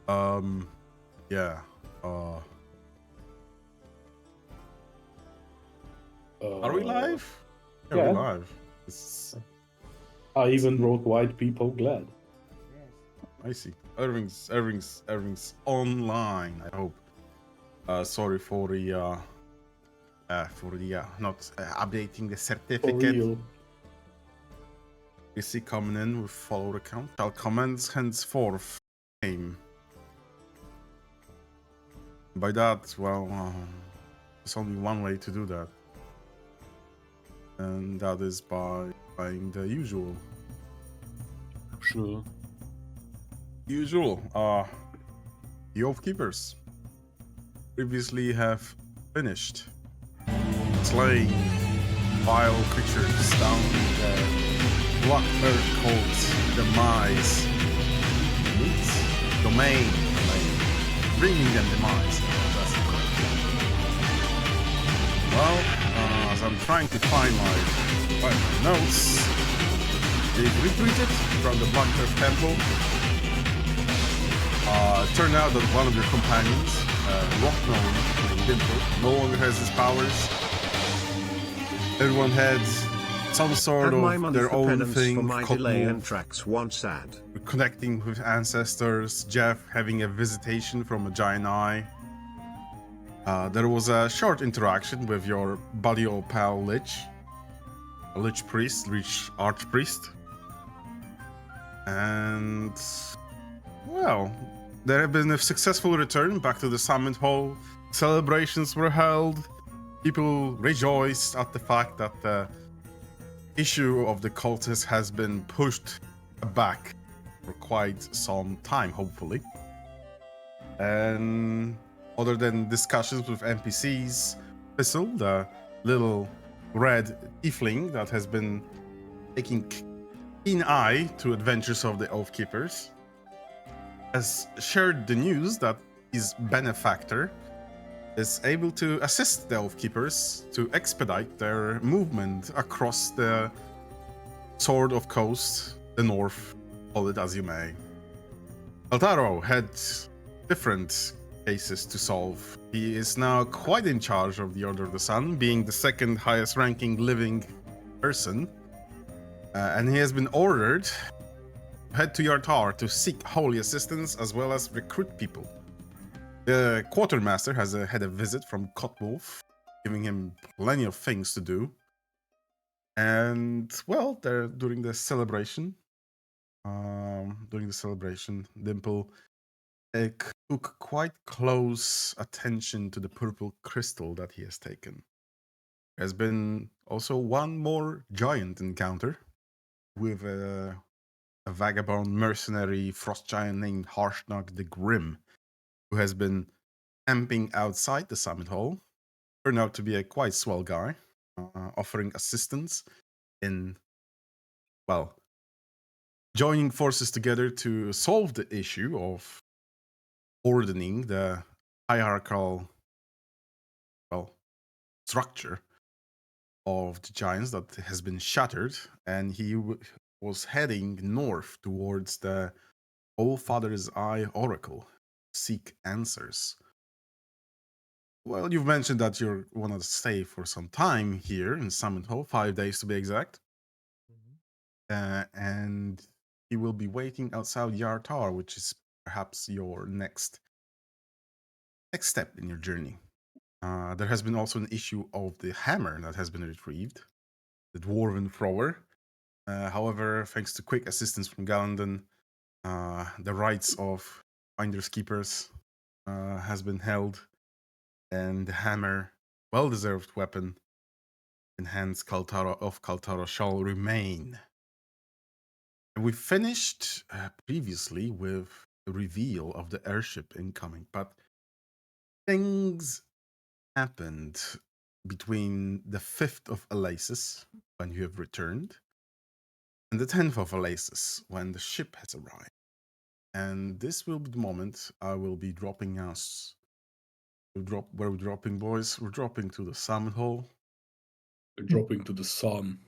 Um, yeah. Are we live? Yeah, we're Yeah, live. It's, I even wrote white people glad. I see. Everything's online. I hope. Sorry for the not updating the For certificate. real. You see coming in with follower account. Shall commence henceforth. Name. By that, well, there's only one way to do that, and that is by buying the usual. Sure. The Oath Keepers previously have finished slaying vile creatures down the Black Earth Cult's demise. Domain. Bringing them demise. That's the correct one. Well, as I'm trying to find my notes, they've retreated from the Black Earth Temple. It turned out that one of your companions, Rocknome named Dimple, no longer has his powers. Everyone had some sort of their own thing. For my delay and tracks once ad. Connecting with ancestors, Jeff having a visitation from a giant eye. There was a short interaction with your buddy old pal Lich, a Lich priest, Lich archpriest. And, well, there had been a successful return back to the Summit Hall. Celebrations were held. People rejoiced at the fact that the issue of the cultists has been pushed back for quite some time, hopefully. And other than discussions with NPCs, Thistle, the little red tiefling that has been taking keen eye to adventures of the Oath Keepers, has shared the news that his benefactor is able to assist the Oath Keepers to expedite their movement across the Sword of Coast, the north, call it as you may. Altaro had different cases to solve. He is now quite in charge of the Order of the Sun, being the second highest ranking living person. And he has been ordered to head to Yartar to seek holy assistance as well as recruit people. The quartermaster has had a visit from Cotwolf, giving him plenty of things to do. And well, they're during the celebration, Dimple took quite close attention to the purple crystal that he has taken. There has been also one more giant encounter with a vagabond mercenary frost giant named Harshnag the Grim, who has been camping outside the summit hall. Turned out to be a quite swell guy, offering assistance in, well, joining forces together to solve the issue of ordering the hierarchical, well, structure of the giants that has been shattered, and he was heading north towards the All Father's Eye Oracle to seek answers. Well, you've mentioned that you want to stay for some time here in Summit Hall, 5 days to be exact. And he will be waiting outside Yartar, which is perhaps your next step in your journey. There has been also an issue of the hammer that has been retrieved, the dwarven thrower. However, thanks to quick assistance from Galandon, the rights of Finders Keepers has been held, and the hammer, well-deserved weapon in hands of Kaltara shall remain. We finished previously with the reveal of the airship incoming, but things happened between the 5th of Elasis, when you have returned, and the 10th of Elasis, when the ship has arrived. And this will be the moment I will be dropping us. Where we're dropping, boys? We're dropping to the summit hall. We're dropping to the sun.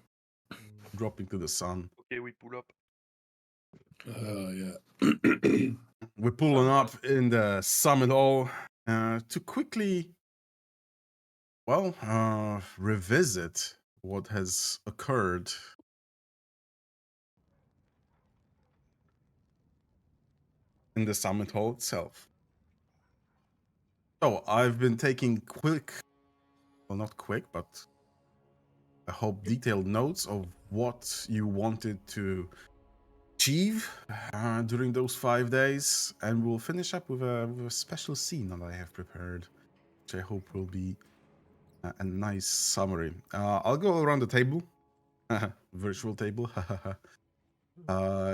Dropping to the sun. Okay, we pull up. Yeah. we're pulling up in the summit hall to quickly, revisit what has occurred in the summit hall itself. So I've been taking not quick, but I hope detailed notes of what you wanted to achieve during those 5 days, and we'll finish up with a special scene that I have prepared, which I hope will be a nice summary. I'll go around the table, virtual table,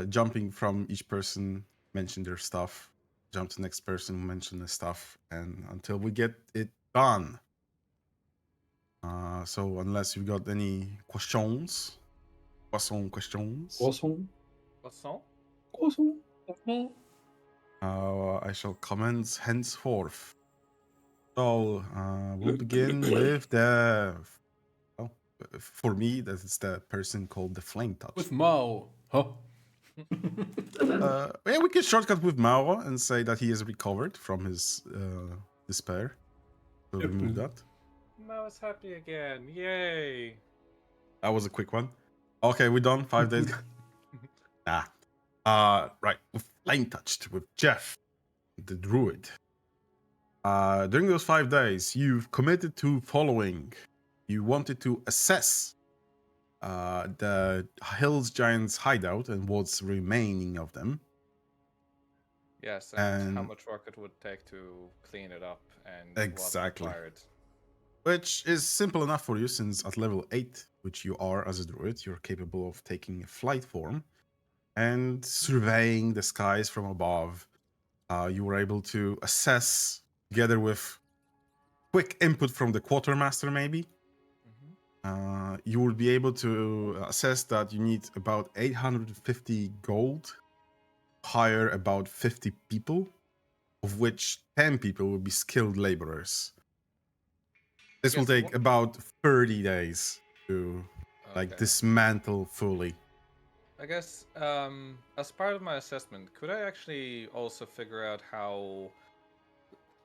jumping from each person, mention their stuff, jump to the next person, mention the stuff, and until we get it done. So unless you've got any questions, questions, Croissant? Croissant? Croissant? I shall commence henceforth. So we'll begin with the. Well, for me, that is the person called the Flame Touch. With Mao. Huh? Yeah, we can shortcut with Mao and say that he has recovered from his despair. So Yep. remove that. Mao is happy again. Yay. That was a quick one. Okay, we're done. 5 days. Right. With Flame Touched with Jeff, the druid. During those 5 days, you've committed to following. You wanted to assess the Hills Giants hideout and what's remaining of them. Yes, and how And- much work it would take to clean it up and Exactly. what's required. Which is simple enough for you, since at level 8, which you are as a druid, you're capable of taking a flight form and surveying the skies from above. You were able to assess, together with quick input from the quartermaster, maybe. You will be able to assess that you need about 850 gold, hire about 50 people, of which 10 people will be skilled laborers. This will Yes, take about 30 days to Okay. dismantle fully. I guess as part of my assessment, could I actually also figure out how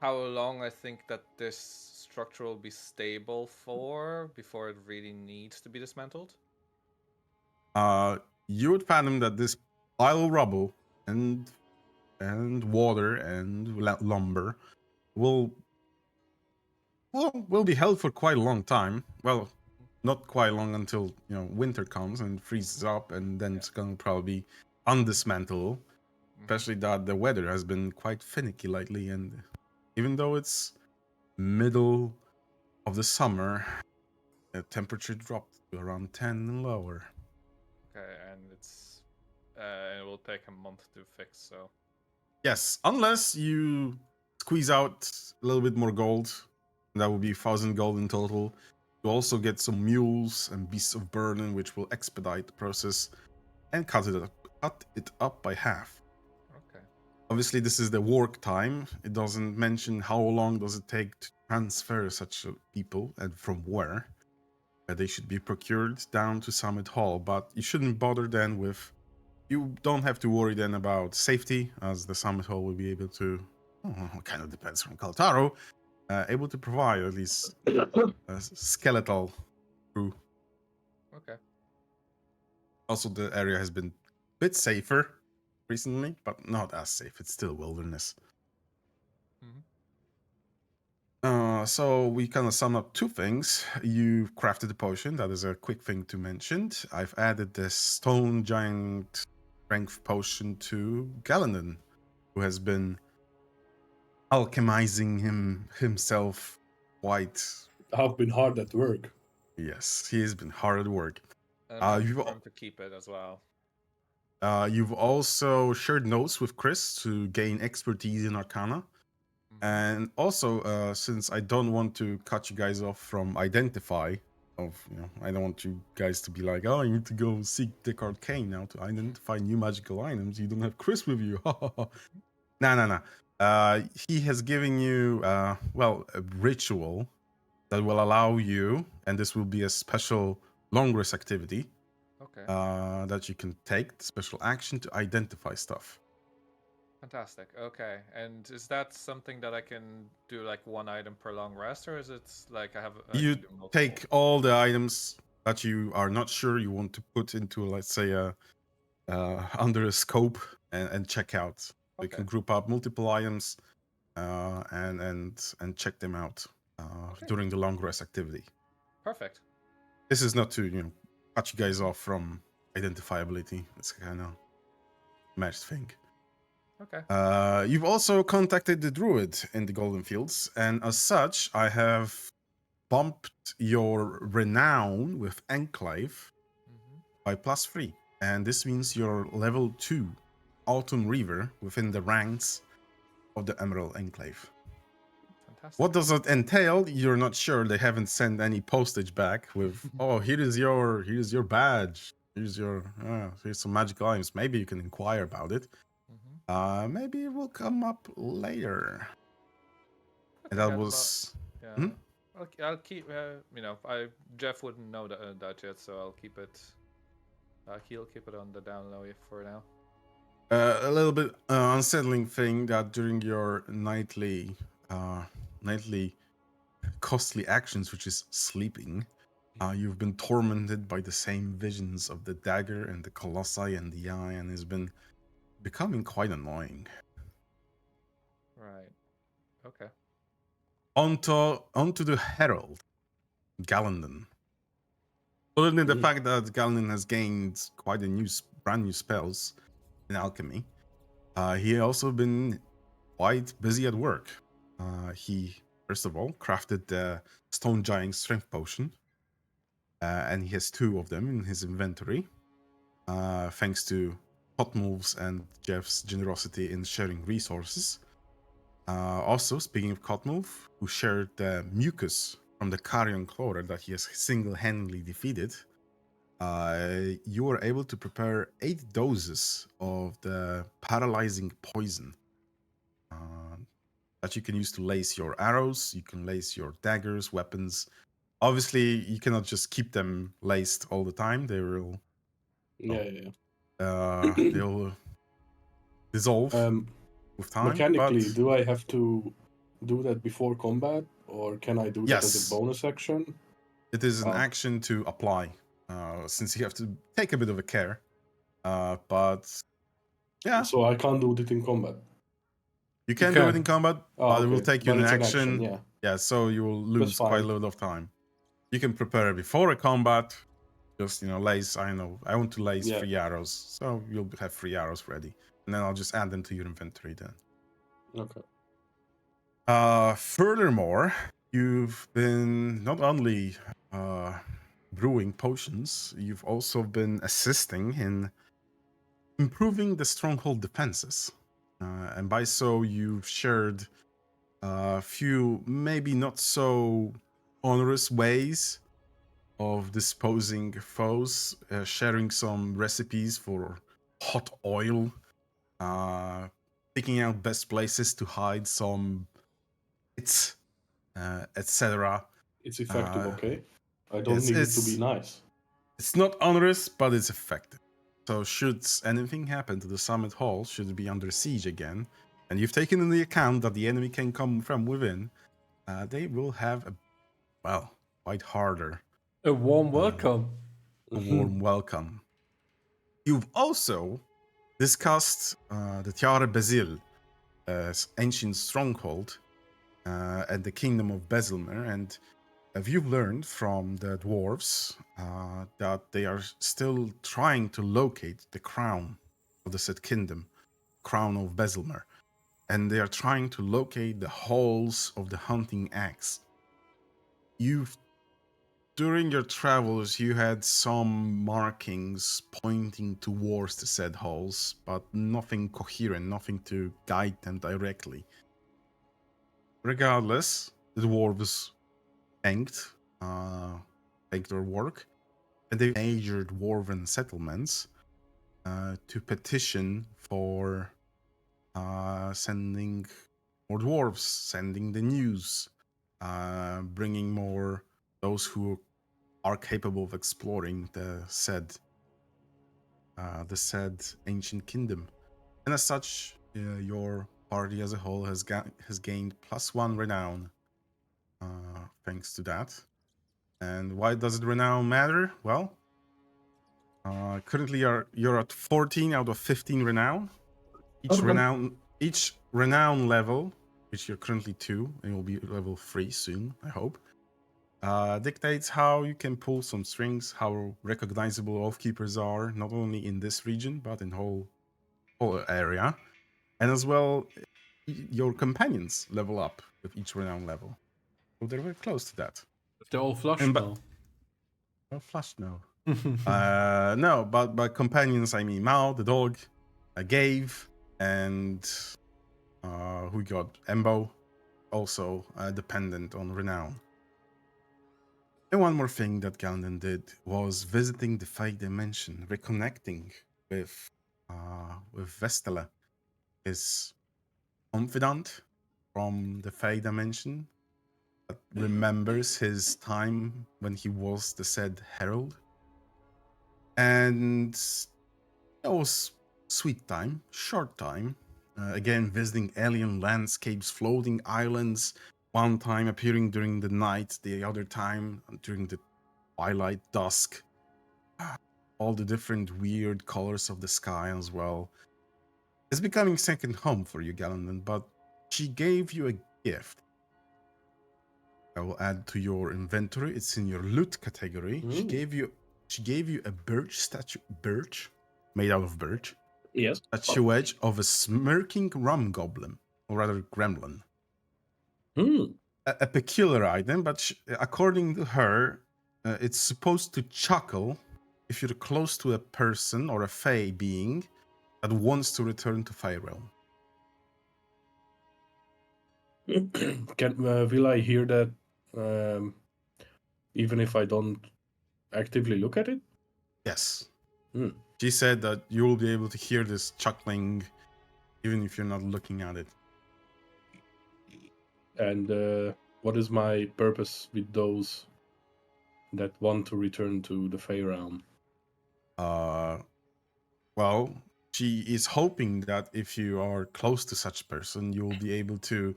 long I think that this structure will be stable for before it really needs to be dismantled? You would fathom that this pile of rubble and water and lumber will be held for quite a long time. Well, not quite long until winter comes and freezes up, and then it's gonna probably be undismantlable. Especially that the weather has been quite finicky lately, and even though it's middle of the summer, the temperature dropped to around 10 and lower. Okay, and it will take a month to fix, so Yes, unless you squeeze out a little bit more gold, that will be 1,000 gold in total. You also get some mules and beasts of burden, which will expedite the process and cut it up by half. okay. Obviously, this is the work time. It doesn't mention how long does it take to transfer such people and from where. They should be procured down to Summit Hall, but you shouldn't bother then with. You don't have to worry then about safety, as the Summit Hall will be able to. Kind of depends from Kaltaro, able to provide at least a skeletal crew. Okay. Also, the area has been a bit safer recently, but not as safe. It's still wilderness. So we kind of sum up 2 things. You've crafted a potion. That is a quick thing to mention. I've added the stone giant strength potion to Galadon, who has been alchemizing himself quite. I've been hard at work. Yes, he has been hard at work. And I'm you've al- confirmed to keep it as well. You've also shared notes with Chris to gain expertise in Arcana. And also, since I don't want to cut you guys off from Identify, I don't want you guys to be like, oh, I need to go seek Dick Arcane now to identify new magical items. You don't have Chris with you. No. He has given you, a ritual that will allow you, and this will be a special long rest activity, Okay. that you can take, special action to identify stuff. Fantastic. Okay. And is that something that I can do like one item per long rest, or is it like I can You do multiple? take all the items that you are not sure you want to put into, let's say, under a scope and check out. So you Okay. can group up multiple items and check them out Okay. during the long rest activity. Perfect. This is not to cut you guys off from identifiability. It's kind of matched thing. Okay. You've also contacted the druid in the Golden Fields, and as such, I have bumped your renown with Enclave Mm-hmm. by +3, and this means you're level 2 Autumn Reaver within the ranks of the Emerald Enclave. Fantastic. What does that entail? You're not sure. They haven't sent any postage back with, oh, here's your badge. Here's some magical items. Maybe you can inquire about it. Mm-hmm. Maybe it will come up later. And Okay, that well, was yeah. Hmm? I'll keep. Jeff wouldn't know that yet, so I'll keep it. He'll keep it on the down low for now. A little bit unsettling thing that during your nightly costly actions, which is sleeping, you've been tormented by the same visions of the dagger and the colossi and the eye, and it's been becoming quite annoying. Right. Okay. Onto the Herald, Galandon. Other than the fact that Galandon has gained quite brand new spells in alchemy, he also been quite busy at work. He first of all crafted the Stone Giant Strength Potion, and he has 2 of them in his inventory, thanks to Cotmove's and Jeff's generosity in sharing resources. Also, speaking of Cotmove, who shared the mucus from the Carrion Clorer that he has single-handedly defeated, you were able to prepare 8 doses of the paralyzing poison that you can use to lace your arrows, you can lace your daggers, weapons. Obviously, you cannot just keep them laced all the time. They will they'll dissolve with time. Mechanically, But do I have to do that before combat, or can I do that as a yes, bonus action? it is an Oh. action to apply, since you have to take a bit of a care. But yeah, So I can't do it in combat. you can do it in combat, but it will Okay. take you But an it's action. yeah. Yeah, so you will lose quite a fine. lot of time. You can prepare it before a combat. Just lace. I want to lace 3 arrows, so you'll have 3 arrows ready, and then I'll just add them to your inventory then. Okay. Furthermore, you've been not only brewing potions, you've also been assisting in improving the stronghold defenses, and by so you've shared a few maybe not so onerous ways of disposing foes, sharing some recipes for hot oil, picking out best places to hide some bits, etc. It's effective, okay? I don't Yes, need it to be nice. It's not onerous, but it's effective. So should anything happen to the Summit Hall, should it be under siege again, and you've taken into account that the enemy can come from within, they will have quite harder. A warm welcome. A warm welcome. You've also discussed the Tiare Basil, ancient stronghold, and the kingdom of Bezelmer, and you've learned from the dwarves that they are still trying to locate the crown of the said kingdom, crown of Bezelmer, and they are trying to locate the halls of the hunting axe. During your travels, you had some markings pointing towards the said halls, but nothing coherent, nothing to guide them directly. Regardless, the dwarves thanked their work, and they major dwarven settlements to petition for sending more dwarves, sending the news, bringing more those who are capable of exploring the said ancient kingdom. And as such, your party as a whole has gained +1 renown thanks to that. And why does the renown matter? Well, currently you're at 14 out of 15 renown. Each renown level, which you're currently 2, and you'll be level 3 soon, I hope, dictates how you can pull some strings, how recognizable oath keepers are, not only in this region but in whole area, and as well your companions level up with each renown level. So they're very close to that. They're all flush now. Oh, flush no. No, but by companions I mean Mao, the dog, Gave, and who got Embo, also dependent on renown. And one more thing that Gallandon did was visiting the Fey Dimension, reconnecting with Vestala, his confidant from the Fey Dimension that remembers his time when he was the said Herald. And it was sweet time, short time. Again, visiting alien landscapes, floating islands, one time appearing during the night, the other time during the twilight, dusk. All the different weird colors of the sky as well. It's becoming second home for you, Gallandon, but she gave you a gift. I will add to your inventory. It's in your loot category. She gave you a birch statue, made out of birch. Yes. Statuette of a smirking rum goblin, or rather gremlin. A peculiar item, but according to her, it's supposed to chuckle if you're close to a person or a fey being that wants to return to Fey Realm. Will I hear that even if I don't actively look at it? Yes. She said that you will be able to hear this chuckling even if you're not looking at it. And what is my purpose with those that want to return to the Fey Realm? Well, she is hoping that if you are close to such person, you will be able to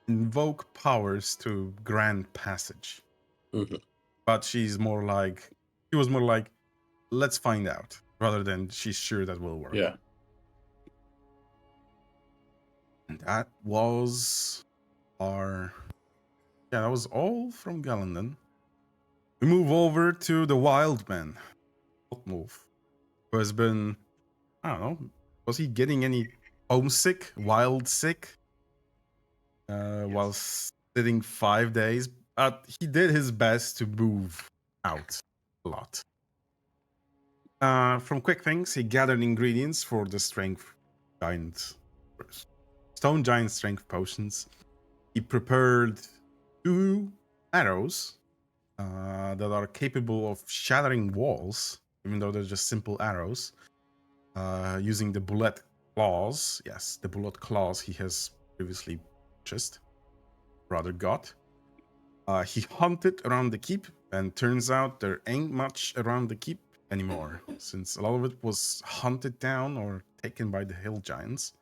invoke powers to grant passage. But she was more like, let's find out, rather than she's sure that will work. Yeah. And that was that was all from Gallandon. We move over to the Wild Man, Move, who has been, I don't know, was he getting any homesick, wild sick, while sitting 5 days? But he did his best to move out a lot. From quick things, he gathered ingredients for the stone giant strength potions. He prepared 2 arrows that are capable of shattering walls, even though they're just simple arrows, using the bullet claws. Yes, the bullet claws he has previously purchased, rather got. He hunted around the keep, and turns out there ain't much around the keep anymore, since a lot of it was hunted down or taken by the hill giants.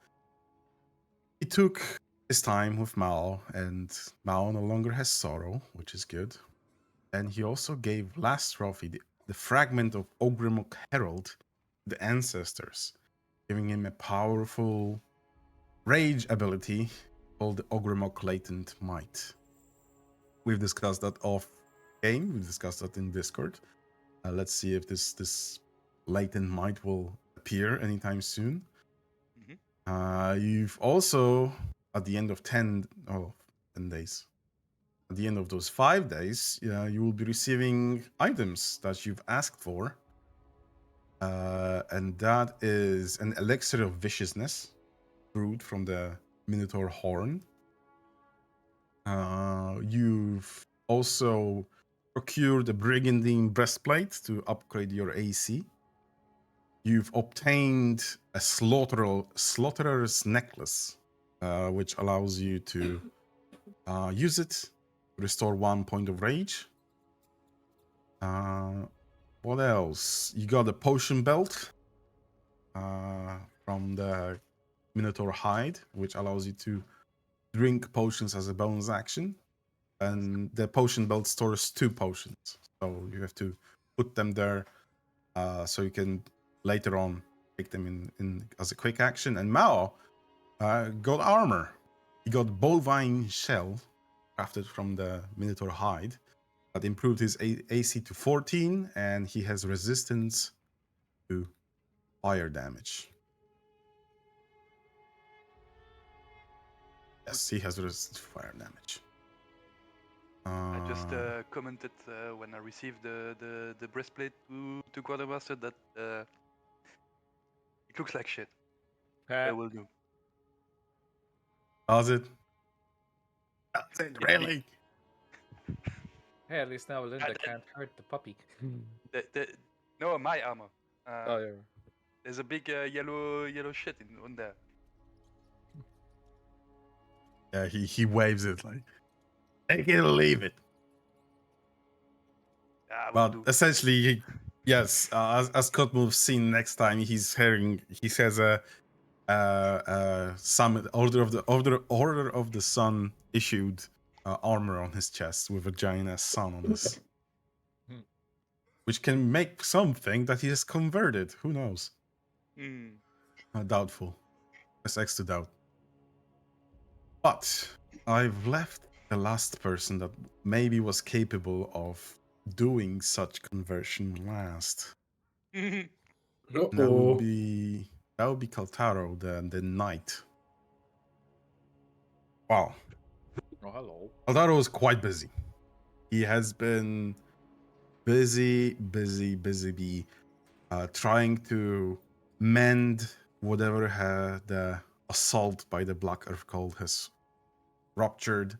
He took his time with Mao, and Mao no longer has sorrow, which is good. And he also gave last trophy, the fragment of Ogremok Herald, to the ancestors, giving him a powerful rage ability called the Ogremok Latent Might. We've discussed that off game. We've discussed that in Discord. Let's see if this Latent Might will appear anytime soon. You've also, at the end of 10 days, at the end of those 5 days, you will be receiving items that you've asked for. And that is an elixir of viciousness brewed from the Minotaur horn. You've also procured a brigandine breastplate to upgrade your AC. You've obtained a slaughterer's necklace, which allows you to use it to restore 1 point of rage. What else? You got a potion belt from the Minotaur hide, which allows you to drink potions as a bonus action. And the potion belt stores 2 potions, so you have to put them there so you can later on take them in as a quick action. And Mao got armor. He got bovine shell crafted from the Minotaur hide that improved his AC to 14, and he has resistance to fire damage. Yes, he has resistance to fire damage. I just commented when I received the breastplate to Quartermaster that it looks like shit. I will do. Does it? Does it Yeah, really? Hey, at least now Linda that- can't hurt the puppy. No, my armor. Oh yeah. There's a big yellow shit on there. Yeah, he waves it like, take it or leave it. I will But do. essentially, yes, as Kotmov's seen next time, he has a summit order of the sun issued armor on his chest with a giant ass sun on this, which can make something that he has converted. Who knows? Doubtful. It's X to doubt. But I've left the last person that maybe was capable of doing such conversion last. And that would be Kaltaro, the knight. Wow. Oh hello. Kaltaro was quite busy. He has been busy trying to mend whatever the assault by the Black Earth Cult has ruptured.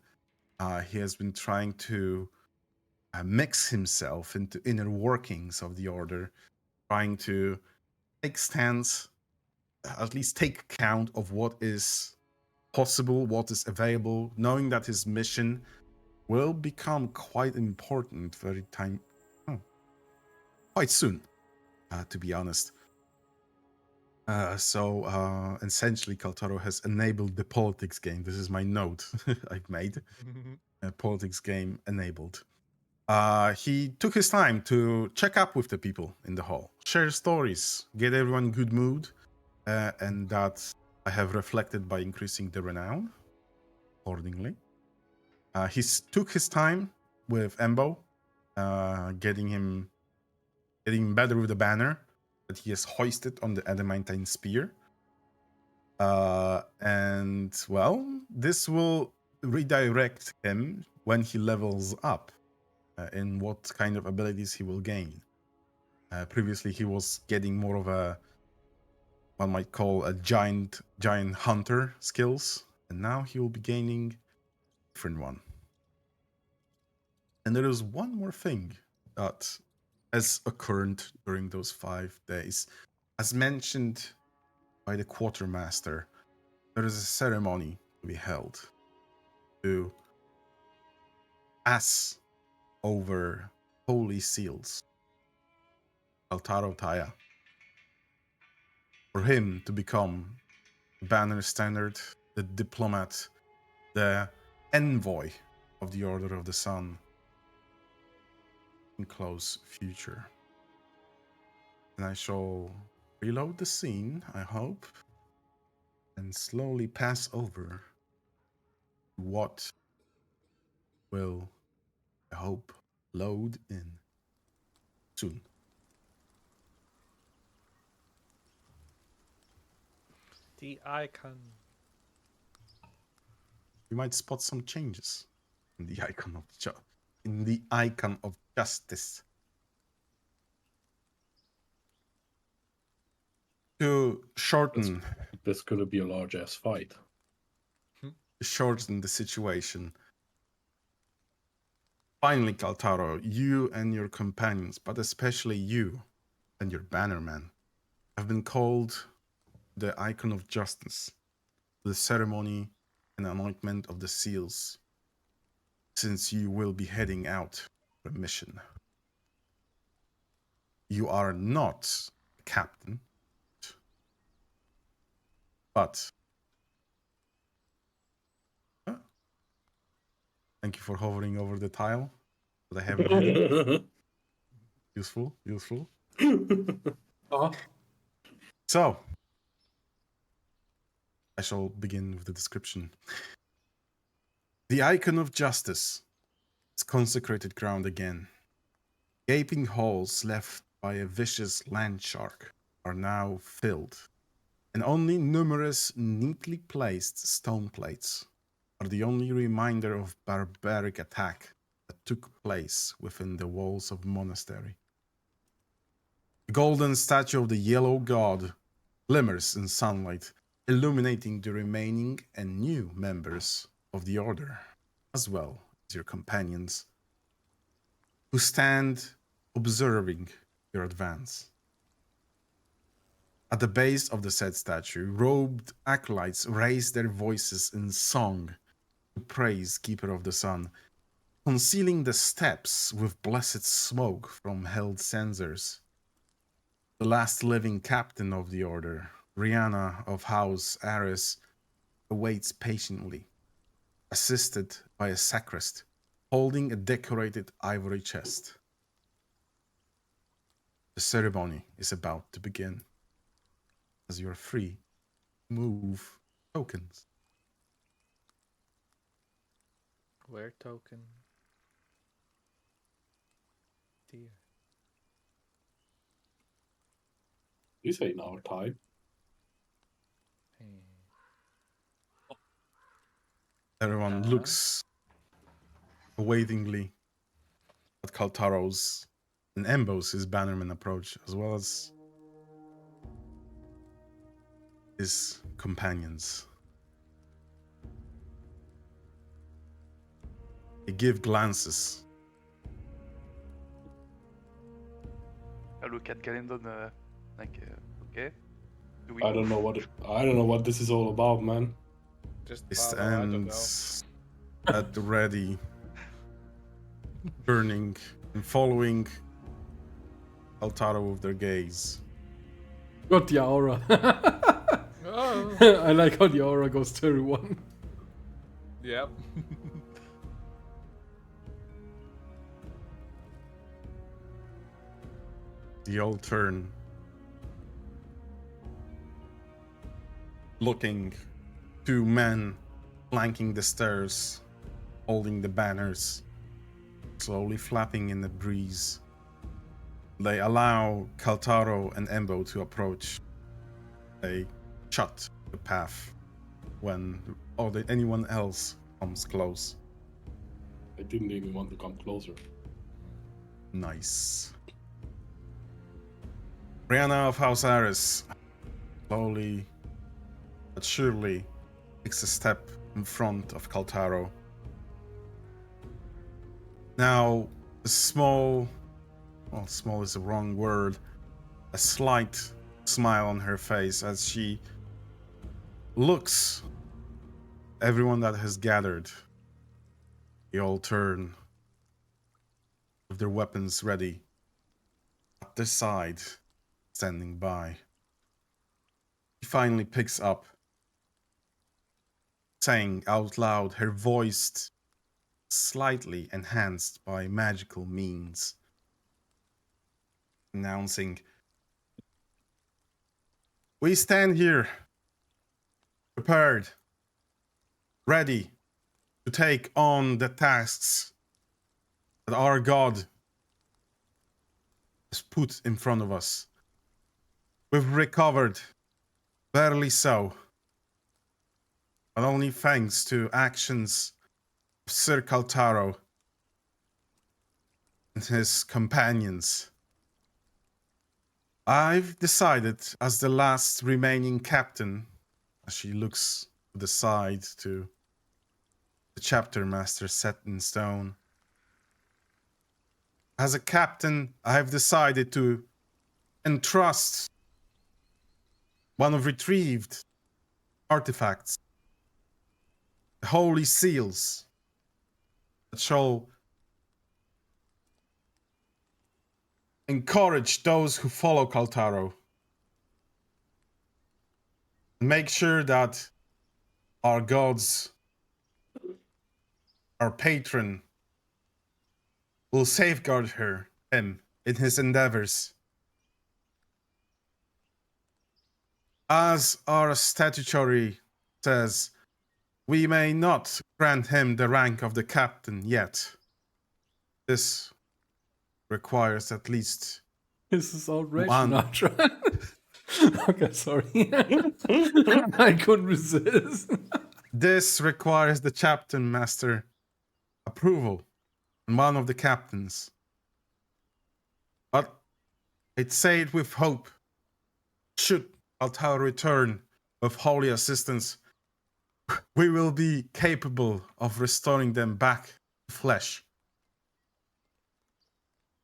He has been trying to mix himself into inner workings of the order, trying to take stance, at least take account of what is possible, what is available, knowing that his mission will become quite important quite soon, to be honest. So essentially, Kaltaro has enabled the politics game. This is my note I've made. Politics game enabled. He took his time to check up with the people in the hall, share stories, get everyone in good mood, and that I have reflected by increasing the renown accordingly. He took his time with Embo, getting him better with the banner that he has hoisted on the adamantine spear. And well, this will redirect him when he levels up in what kind of abilities he will gain. Previously, he was getting more of one might call a giant hunter skills, and now he will be gaining a different one. And there is one more thing that has occurred during those 5 days. As mentioned by the quartermaster, there is a ceremony to be held to pass over holy seals, Altaro Taya, for him to become the banner standard, the diplomat, the envoy of the Order of the Sun in close future. And I shall reload the scene, I hope, and slowly pass over what will, I hope, load in soon. The icon. You might spot some changes in the icon of justice. To shorten This could be a large ass fight. the situation. Finally, Kaltaro, you and your companions, but especially you and your bannerman, have been called the icon of justice, the ceremony and anointment of the seals, since you will be heading out for a mission. You are not a captain, but Thank you for hovering over the tile. But I have it ready. Useful, useful. Uh-huh. So, I shall begin with the description. The icon of justice is consecrated ground again. Gaping holes left by a vicious land shark are now filled, and only numerous neatly placed stone plates are the only reminder of barbaric attack that took place within the walls of the monastery. The golden statue of the yellow god glimmers in sunlight, illuminating the remaining and new members of the order, as well as your companions, who stand observing your advance. At the base of the said statue, robed acolytes raise their voices in song to praise Keeper of the Sun, concealing the steps with blessed smoke from held censers. The last living captain of the order, Rihanna of House Ares, awaits patiently, assisted by a sacrist holding a decorated ivory chest. The ceremony is about to begin, as you are free to move tokens. Where token? Dear. This ain't our time. Hey. Everyone looks awaitingly at Kaltaro's and Embos' bannerman approach, as well as his companions. They give glances. I look at Galindon like, okay. Do we I don't know what this is all about, man. Just He follow, I don't know. stands at the ready, turning and following Altaro with their gaze. Got the aura. Oh. I like how the aura goes to everyone. Yep. The all turn, looking, two men flanking the stairs, holding the banners, slowly flapping in the breeze. They allow Kaltaro and Embo to approach. They shut the path when anyone else comes close. I didn't even want to come closer. Nice. Rihanna of House Ares slowly but surely takes a step in front of Kaltaro. Now, a small is the wrong word, a slight smile on her face as she looks everyone that has gathered. They all turn with their weapons ready at their side, standing by. She finally picks up, saying out loud, her voice slightly enhanced by magical means, announcing, "We stand here, prepared, ready to take on the tasks that our God has put in front of us. We've recovered, barely so, but only thanks to actions of Sir Kaltaro and his companions. I've decided, as the last remaining captain," as she looks to the side to the chapter master set in stone, "as a captain, I have decided to entrust one of retrieved artifacts, the holy seals, that shall encourage those who follow Kaltaro. Make sure that our gods our patron, will safeguard him in his endeavors. As our statutory says, we may not grant him the rank of the captain yet. This requires at least This is outrageous, One. Natra. Okay, sorry. I couldn't resist. this requires the Chapter Master approval and one of the captains. But I'd say it with hope. Should Altaro return with holy assistance, we will be capable of restoring them back to flesh.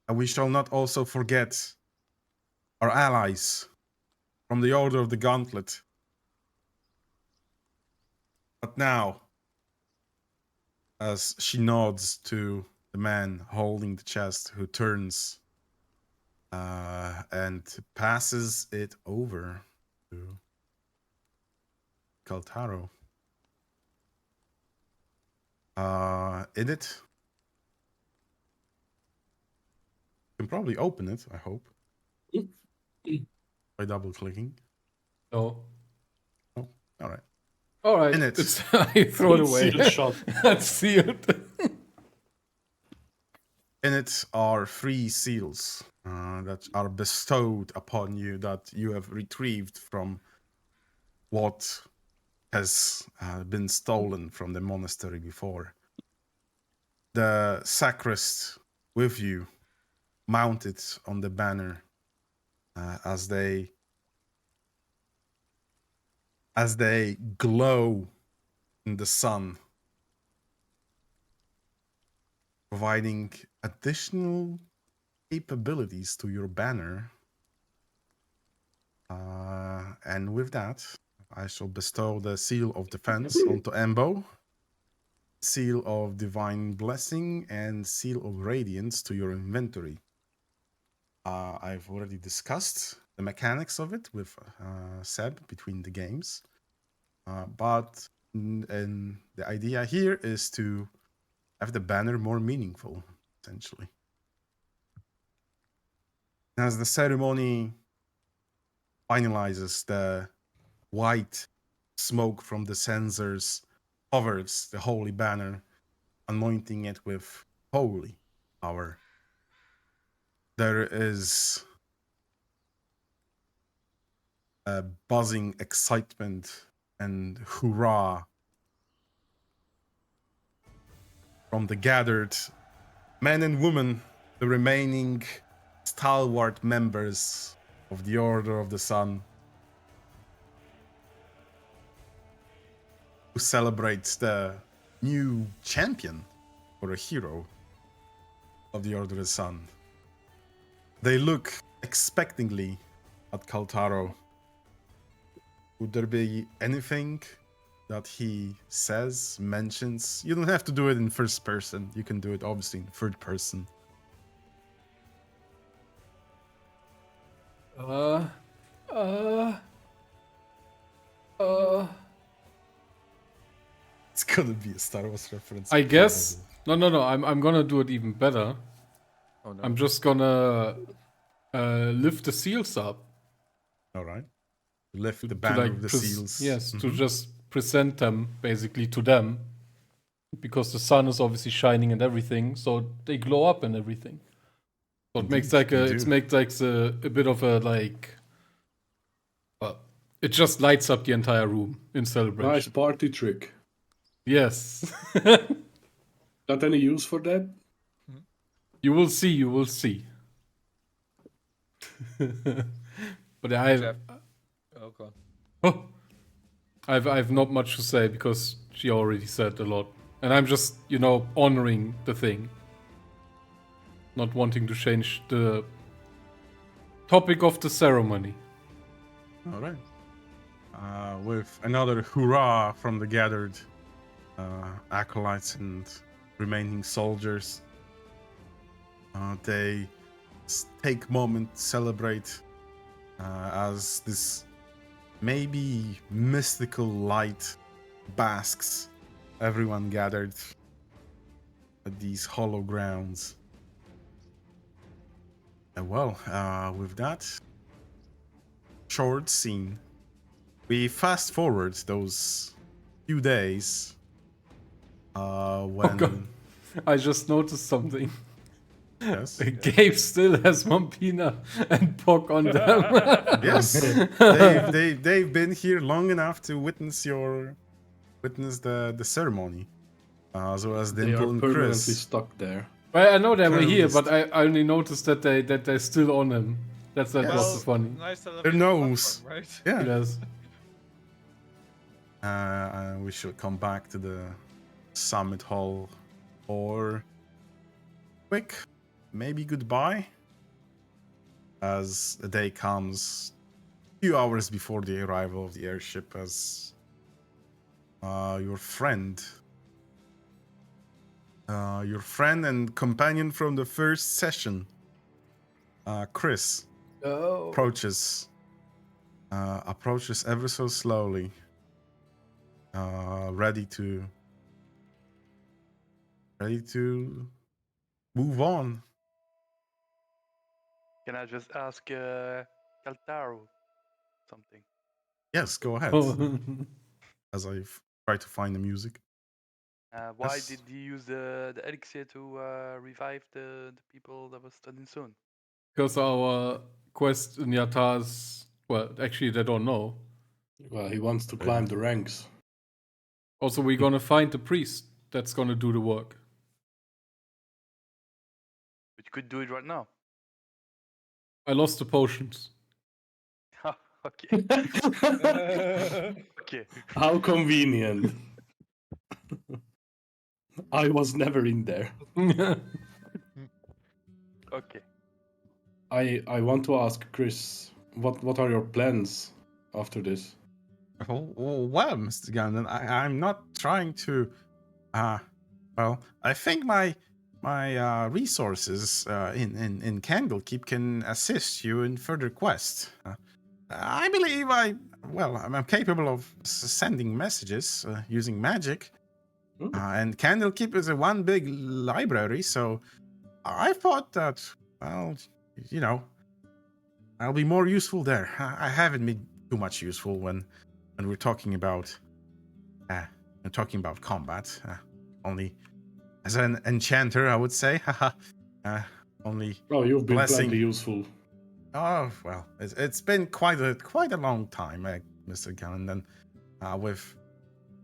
And we shall not also forget our allies from the Order of the Gauntlet. But now, as she nods to the man holding the chest, who turns and passes it over to Kaltaro. In it, you can probably open it, I hope, by double clicking. No. All right. All right. In it. I throw it away. Sealed shot. That's sealed. In it are 3 seals that are bestowed upon you, that you have retrieved from what has been stolen from the monastery before. The sacrist with you, mounted on the banner, as they glow in the sun, providing additional capabilities to your banner. And with that, I shall bestow the Seal of Defense onto Embo, Seal of Divine Blessing, and Seal of Radiance to your inventory. I've already discussed the mechanics of it with Seb between the games. But and the idea here is to have the banner more meaningful, essentially. As the ceremony finalizes, the white smoke from the censers covers the holy banner, anointing it with holy power. There is a buzzing excitement and hurrah from the gathered men and women, the remaining stalwart members of the Order of the Sun, who celebrates the new champion or a hero of the Order of the Sun. They look expectantly at Kaltaro. Would there be anything that he says, mentions? You don't have to do it in first person. You can do it obviously in third person. It's gonna be a Star Wars reference. I guess. No. I'm gonna do it even better. Oh no. I'm just gonna lift the seals up. All right. Lift the to, banner like, of the seals. Yes, to Mhm. just present them basically to them, because the sun is obviously shining and everything, so they glow up and everything. So it makes Indeed, like they it do. makes like a bit of a like. Well, it just lights up the entire room in celebration. Nice party trick. Yes. Got any use for that? You will see. You will see. But Jeff. Oh god. Oh, I've not much to say because she already said a lot, and I'm just honoring the thing, not wanting to change the topic of the ceremony. All right. With another hurrah from the gathered acolytes and remaining soldiers, they take moment to celebrate as this maybe mystical light basks everyone gathered these hollow grounds. With that short scene, we fast forward those few days when God. I just noticed something. yes, Gabe still has Mampina and Pock on them. yes, they've been here long enough to witness the ceremony, as well as They Dimple are and permanently Chris. stuck there. Well, I know they were Currently here, but I only noticed that they're still on him. That Yes. was funny. Nice to Their nose. right? Yeah. Yes. We should come back to the summit hall for quick, maybe goodbye, as the day comes a few hours before the arrival of the airship, as your friend and companion from the first session, Chris, Oh. approaches ever so slowly, ready to move on. Can I just ask Kaltaro something? Yes, go ahead. Oh. As I try to find the music. Why Yes. did he use the elixir to revive the people that was studying soon? Because our quest in Yatar's, well, actually they don't know. Well, he wants to climb the ranks. Also, we're gonna find the priest that's gonna do the work. But you could do it right now. I lost the potions. Okay. Okay. How convenient. I was never in there. Okay. I want to ask Chris, what are your plans after this? Well, Mr. Gandon, I'm not trying to. I think my resources in Candlekeep can assist you in further quests. I believe I'm capable of sending messages using magic. And Candlekeep is a one big library, so I thought that, well, you know, I'll be more useful there. I haven't been too much useful when we're talking about combat. Only as an enchanter, I would say. Only Oh, you've been blessing. plenty useful. Oh well, it's been quite a long time, Mr. Gunn. And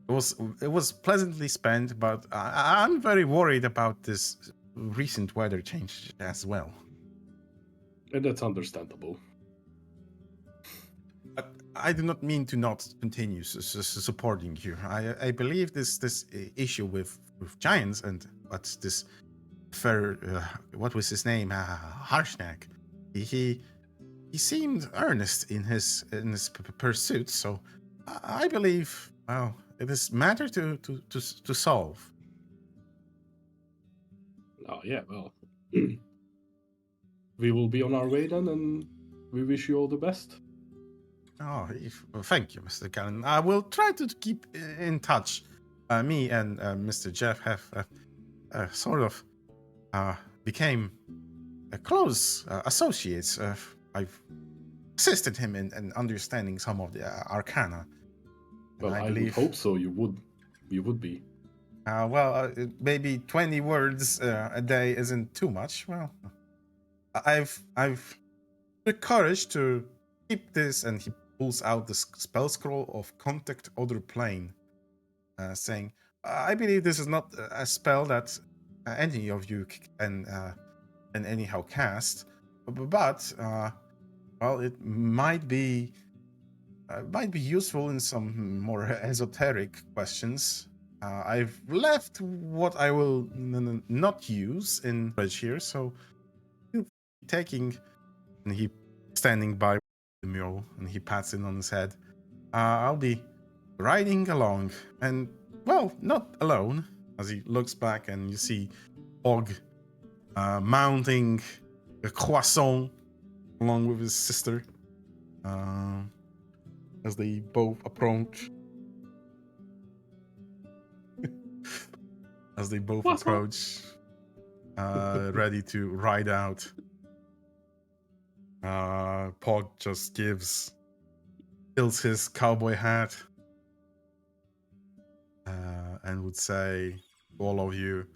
it was pleasantly spent, but I'm very worried about this recent weather change as well. And that's understandable. But I do not mean to not continue supporting you. I believe this issue with giants and what's this what was his name? Harshnag. He seemed earnest in his pursuit, so I believe, well, it is matter to solve. Oh yeah, well, we will be on our way then, and we wish you all the best. Oh, thank you, Mr. Cannon. I will try to keep in touch. Me and Mr. Jeff have sort of became close associates. I've assisted him in understanding some of the arcana. Well, I believe, would hope so. You would be. Maybe 20 words a day isn't too much. Well, I've the courage to keep this, and he pulls out the spell scroll of Contact Other Plane, saying, I believe this is not a spell that any of you can anyhow cast, but well, it might be useful in some more esoteric questions. I've left what I will not use in bridge here, so taking, and he standing by the mule, and he pats it on his head. I'll be riding along, and well, not alone, as he looks back and you see Og mounting a croissant along with his sister as they both approach. As they both approach ready to ride out. Pog just tilts his cowboy hat, and would say to all of you,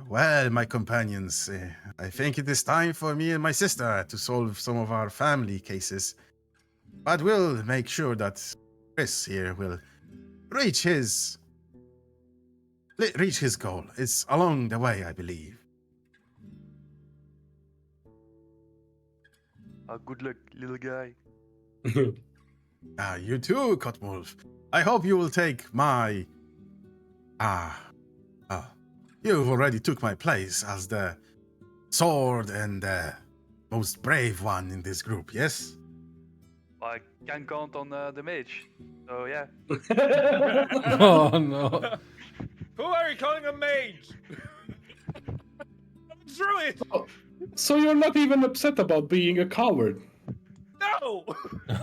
well, my companions, I think it is time for me and my sister to solve some of our family cases. But we'll make sure that Chris here will reach his goal. It's along the way, I believe. Good luck, little guy. You too, Cotwolf. I hope you will take my... you've already took my place as the sword and the most brave one in this group, yes? I can count on the mage. So yeah. Oh no. Who are you calling a mage? Through it! So you're not even upset about being a coward? No!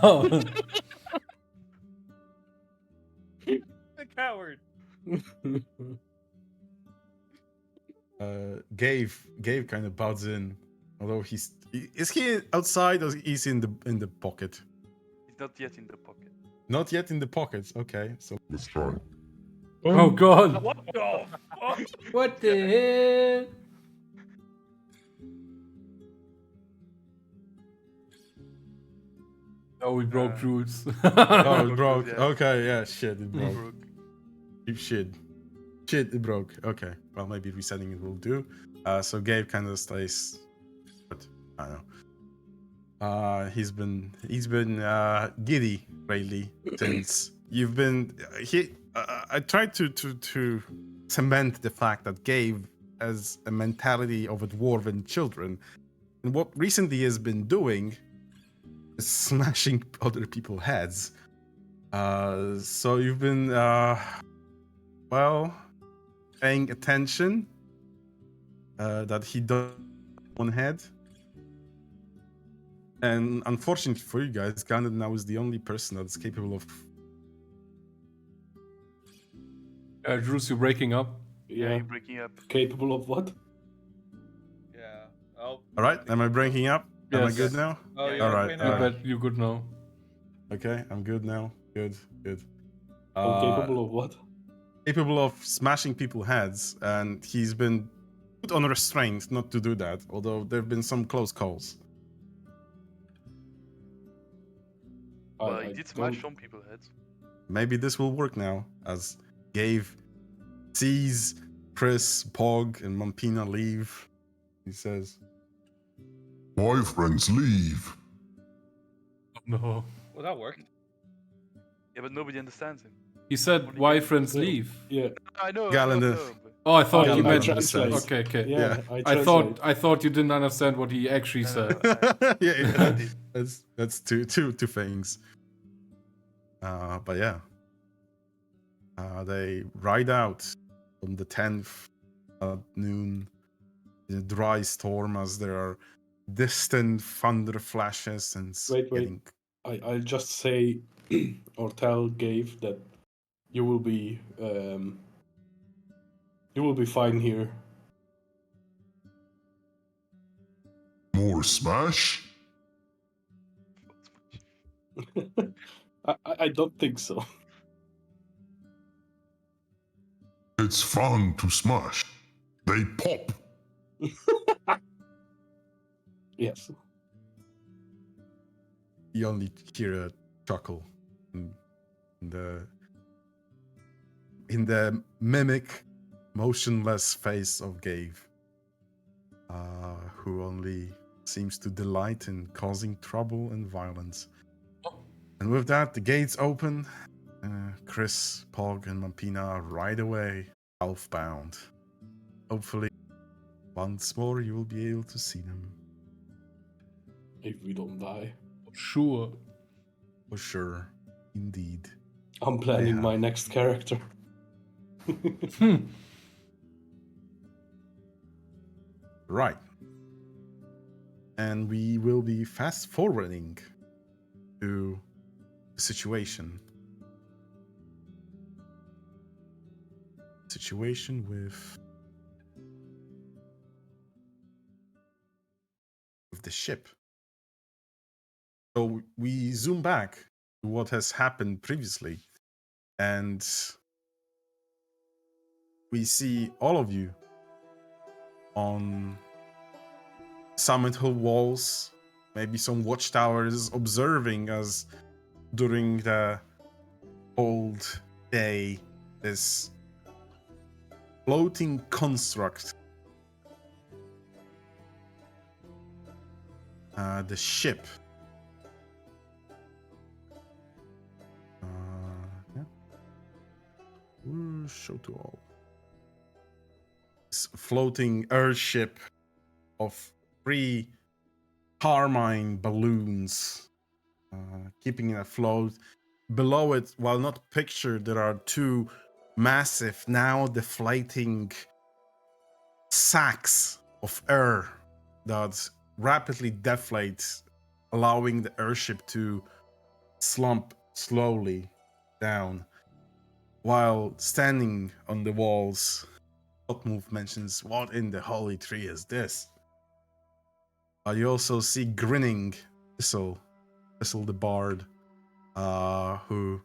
Oh. The coward. Gabe kind of buds in, although is he outside or is he in the pocket? He's not yet in the pocket. Not yet in the pockets. Okay, so Let's try. Oh god. What the fuck? What the hell? Oh, we broke rules. oh, it broke. Yeah. Okay, yeah, shit, it broke. Broke. Shit, it broke. Okay, well maybe resetting it will do. So Gabe kind of stays. But I don't know. He's been giddy lately since you've been. I tried to cement the fact that Gabe has a mentality of a dwarven children, and what recently he has been doing is smashing other people's heads. So you've been paying attention that he does one head. And unfortunately for you guys, Gandalf now is the only person that's capable of... Drews, you're breaking up. Yeah, you're breaking up. Capable of what? Yeah. Oh. Alright, am I breaking up? Am I Yes. good now? Oh, Yeah. yeah. Alright, okay, You now. alright. bet you're good now. Okay, I'm good now. Good. Capable of what? Capable of smashing people's heads, and he's been put on restraint not to do that, although there have been some close calls. Well, he I did smash don't- some people's heads. Maybe this will work now, as Gabe sees Chris, Pog, and Mampina leave. He says, My friends leave. No. Well, that worked. Yeah, but nobody understands him. He said, "Why friends leave?" Yeah, I know. Gallender. But Oh, I thought Yeah, you I meant. translate. Okay. yeah. Yeah. I thought you didn't understand what he actually said. yeah, that's two things. But yeah, they ride out on the 10th at noon in a dry storm as there are distant thunder flashes and Wait. getting... I'll just say or tell Gabe that you will be fine here. More smash? I don't think so. It's fun to smash. They pop. Yes. You only hear a chuckle in the mimic, motionless face of Gabe, who only seems to delight in causing trouble and violence. And with that, the gates open. Chris, Pog, and Mampina ride away, southbound. Hopefully, once more you will be able to see them. If we don't die. Sure. For sure, indeed. I'm planning Yeah. my next character. Right. And we will be fast forwarding to the situation. Situation with the ship. So we zoom back to what has happened previously, and we see all of you on Summit Hill walls, maybe some watchtowers, observing as during the old day, this floating construct, the ship, yeah. Show to all. This floating airship of 3 carmine balloons, keeping it afloat. Below it, while not pictured, there are 2 massive, now deflating sacks of air that rapidly deflate, allowing the airship to slump slowly down. While standing on the walls, Hotmove mentions, "What in the holy tree is this?" You also see grinning Thistle the Bard, who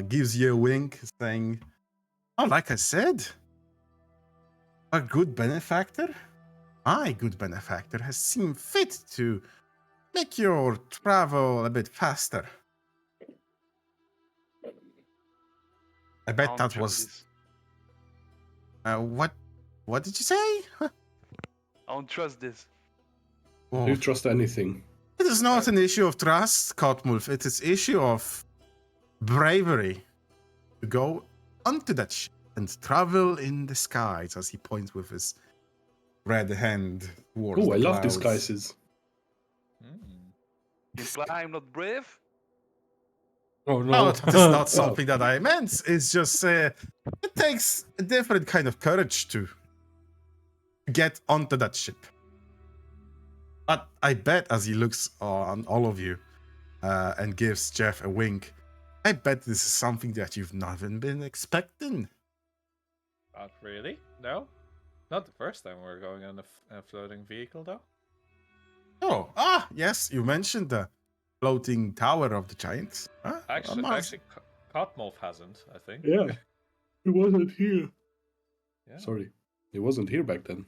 gives you a wink, saying, "Oh, like I said, a good benefactor, my good benefactor, has seen fit to make your travel a bit faster." I bet don't that trust was. this. What did you say? Huh? I don't trust this. Oh, Do you trust anything? it is not an issue of trust, Cotmulf. It is issue of bravery to go onto that ship and travel in the skies, as he points with his red hand towards Oh, the I love clouds. disguises. Imply I'm not brave? Oh no. No, that is not something that I meant. It's just it takes a different kind of courage to get onto that ship. But I bet, as he looks on all of you and gives Jeff a wink, I bet this is something that you've not even been expecting. Not really. No, not the first time we're going on a floating vehicle, though. Oh, yes, you mentioned the floating tower of the giants. Huh? Actually, Cotmolf hasn't. I think. Yeah, he wasn't here. Yeah. Sorry, he wasn't here back then.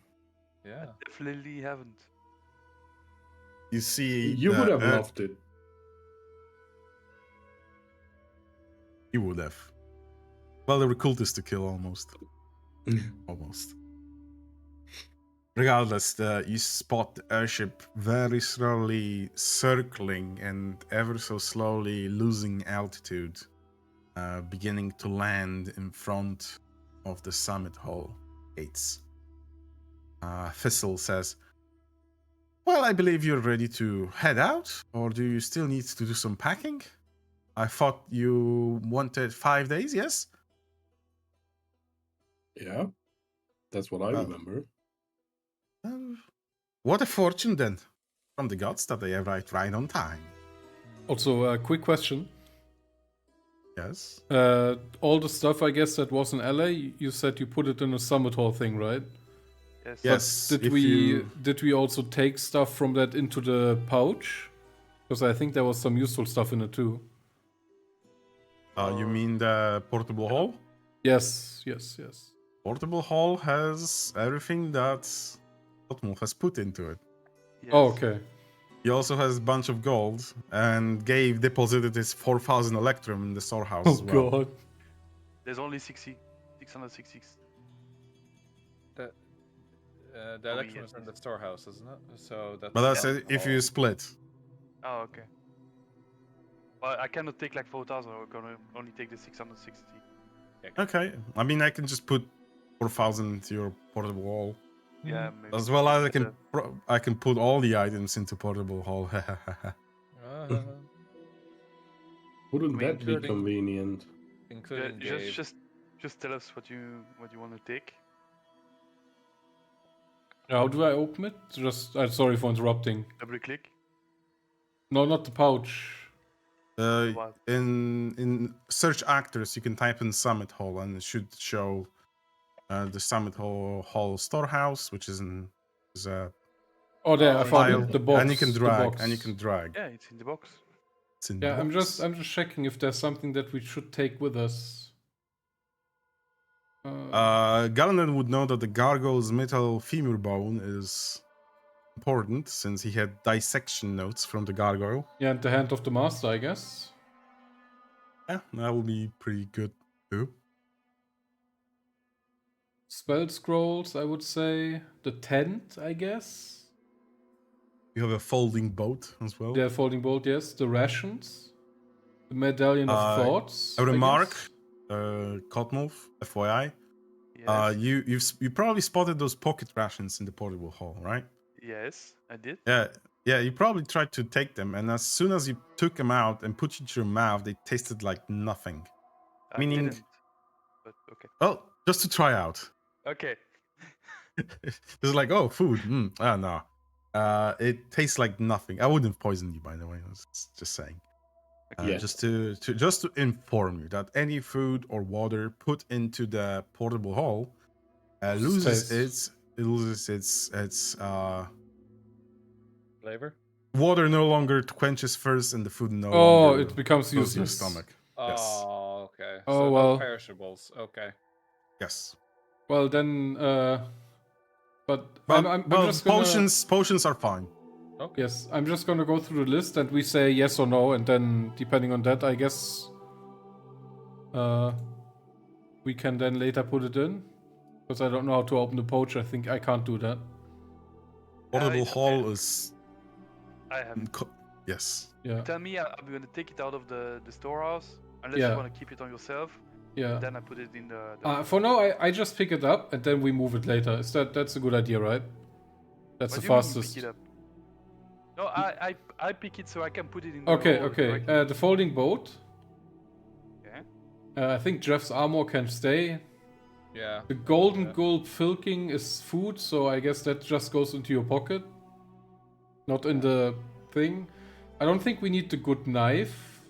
Yeah. Definitely haven't. You see, You would have the loved it. You would have. Well, they were cultists to kill almost. Almost. Regardless, you spot the airship very slowly circling and ever so slowly losing altitude, beginning to land in front of the summit hall gates. Thistle says, "Well, I believe you're ready to head out, or do you still need to do some packing? I thought you wanted 5 days, yes?" Yeah, that's what I Well, remember. What a fortune then, from the gods, that they arrived right on time. Also, a quick question. Yes. All the stuff, I guess, that was in LA, you said you put it in a Summit Hall thing, right? Yes. Yes. Did if we you- did we also take stuff from that into the pouch? Because I think there was some useful stuff in it too. You mean the portable hall? Yes. Portable hall has everything that Otmul has put into it. Yes. Oh, okay. He also has a bunch of gold and deposited his 4,000 electrum in the storehouse Oh as well. god. There's only 666. The electrum is in the storehouse, isn't it? So that's. But that's Yeah. it if you split. Oh, okay. Well, I cannot take like 4,000. I'm gonna only take the 660. Okay. I mean, I can just put 4,000 into your portable hall. Yeah, maybe. As well as I Better. can I can put all the items into portable hall. Wouldn't I mean, that be including- convenient? including Yeah, Gabe. just tell us what you want to take. How do I open it? Just sorry for interrupting. Double click. No, not the pouch. What? In search actors, you can type in Summit Hall, and it should show the Summit Hall storehouse, which is a Oh, there, I found File, it, the box. and you can the drag, box. and you can drag. Yeah, it's in the box. It's in Yeah, the I'm box. just checking if there's something that we should take with us. Galanen would know that the gargoyle's metal femur bone is important since he had dissection notes from the gargoyle. Yeah, and the hand of the master, I guess. Yeah, that would be pretty good too. Spell scrolls, I would say. The tent, I guess. You have a folding boat as well. The folding bolt, yes. The rations. The medallion of thoughts. A I remark, guess. Cotmove, FYI. Yes. You probably spotted those pocket rations in the portable hall, right? Yes, I did. Yeah. You probably tried to take them, and as soon as you took them out and put it into your mouth, they tasted like nothing. I Meaning- didn't, but okay. Oh, just to try out. Okay. It's like, oh, food. No. It tastes like nothing. I wouldn't poison you, by the way. I was just saying. Yes. Just to inform you that any food or water put into the portable hall loses its Flavor? water no longer quenches first, and the food no Oh, longer it becomes goes to your useless. stomach. Yes. Oh, okay. Oh, so well. no perishables. Okay. Yes. Well, then, but But, I'm well, just gonna... potions are fine. Okay. Yes, I'm just gonna go through the list and we say yes or no, and then depending on that, I guess we can then later put it in. Because I don't know how to open the pouch. I think I can't do that. Portable it's hall okay. is I have. yes. Yeah, Tell me, I'm gonna take it out of the storehouse, unless Yeah. you wanna keep it on yourself. yeah. Then I put it in the For now, I just pick it up and then we move it later. That's a good idea, right? That's What the do you mean fastest. pick it up? No, I pick it so I can put it in. Okay, the hole okay. directly. The folding boat. Okay. I think Jeff's armor can stay. Yeah. The golden Yeah. gold filking is food, so I guess that just goes into your pocket. Not in the thing. I don't think we need the good knife.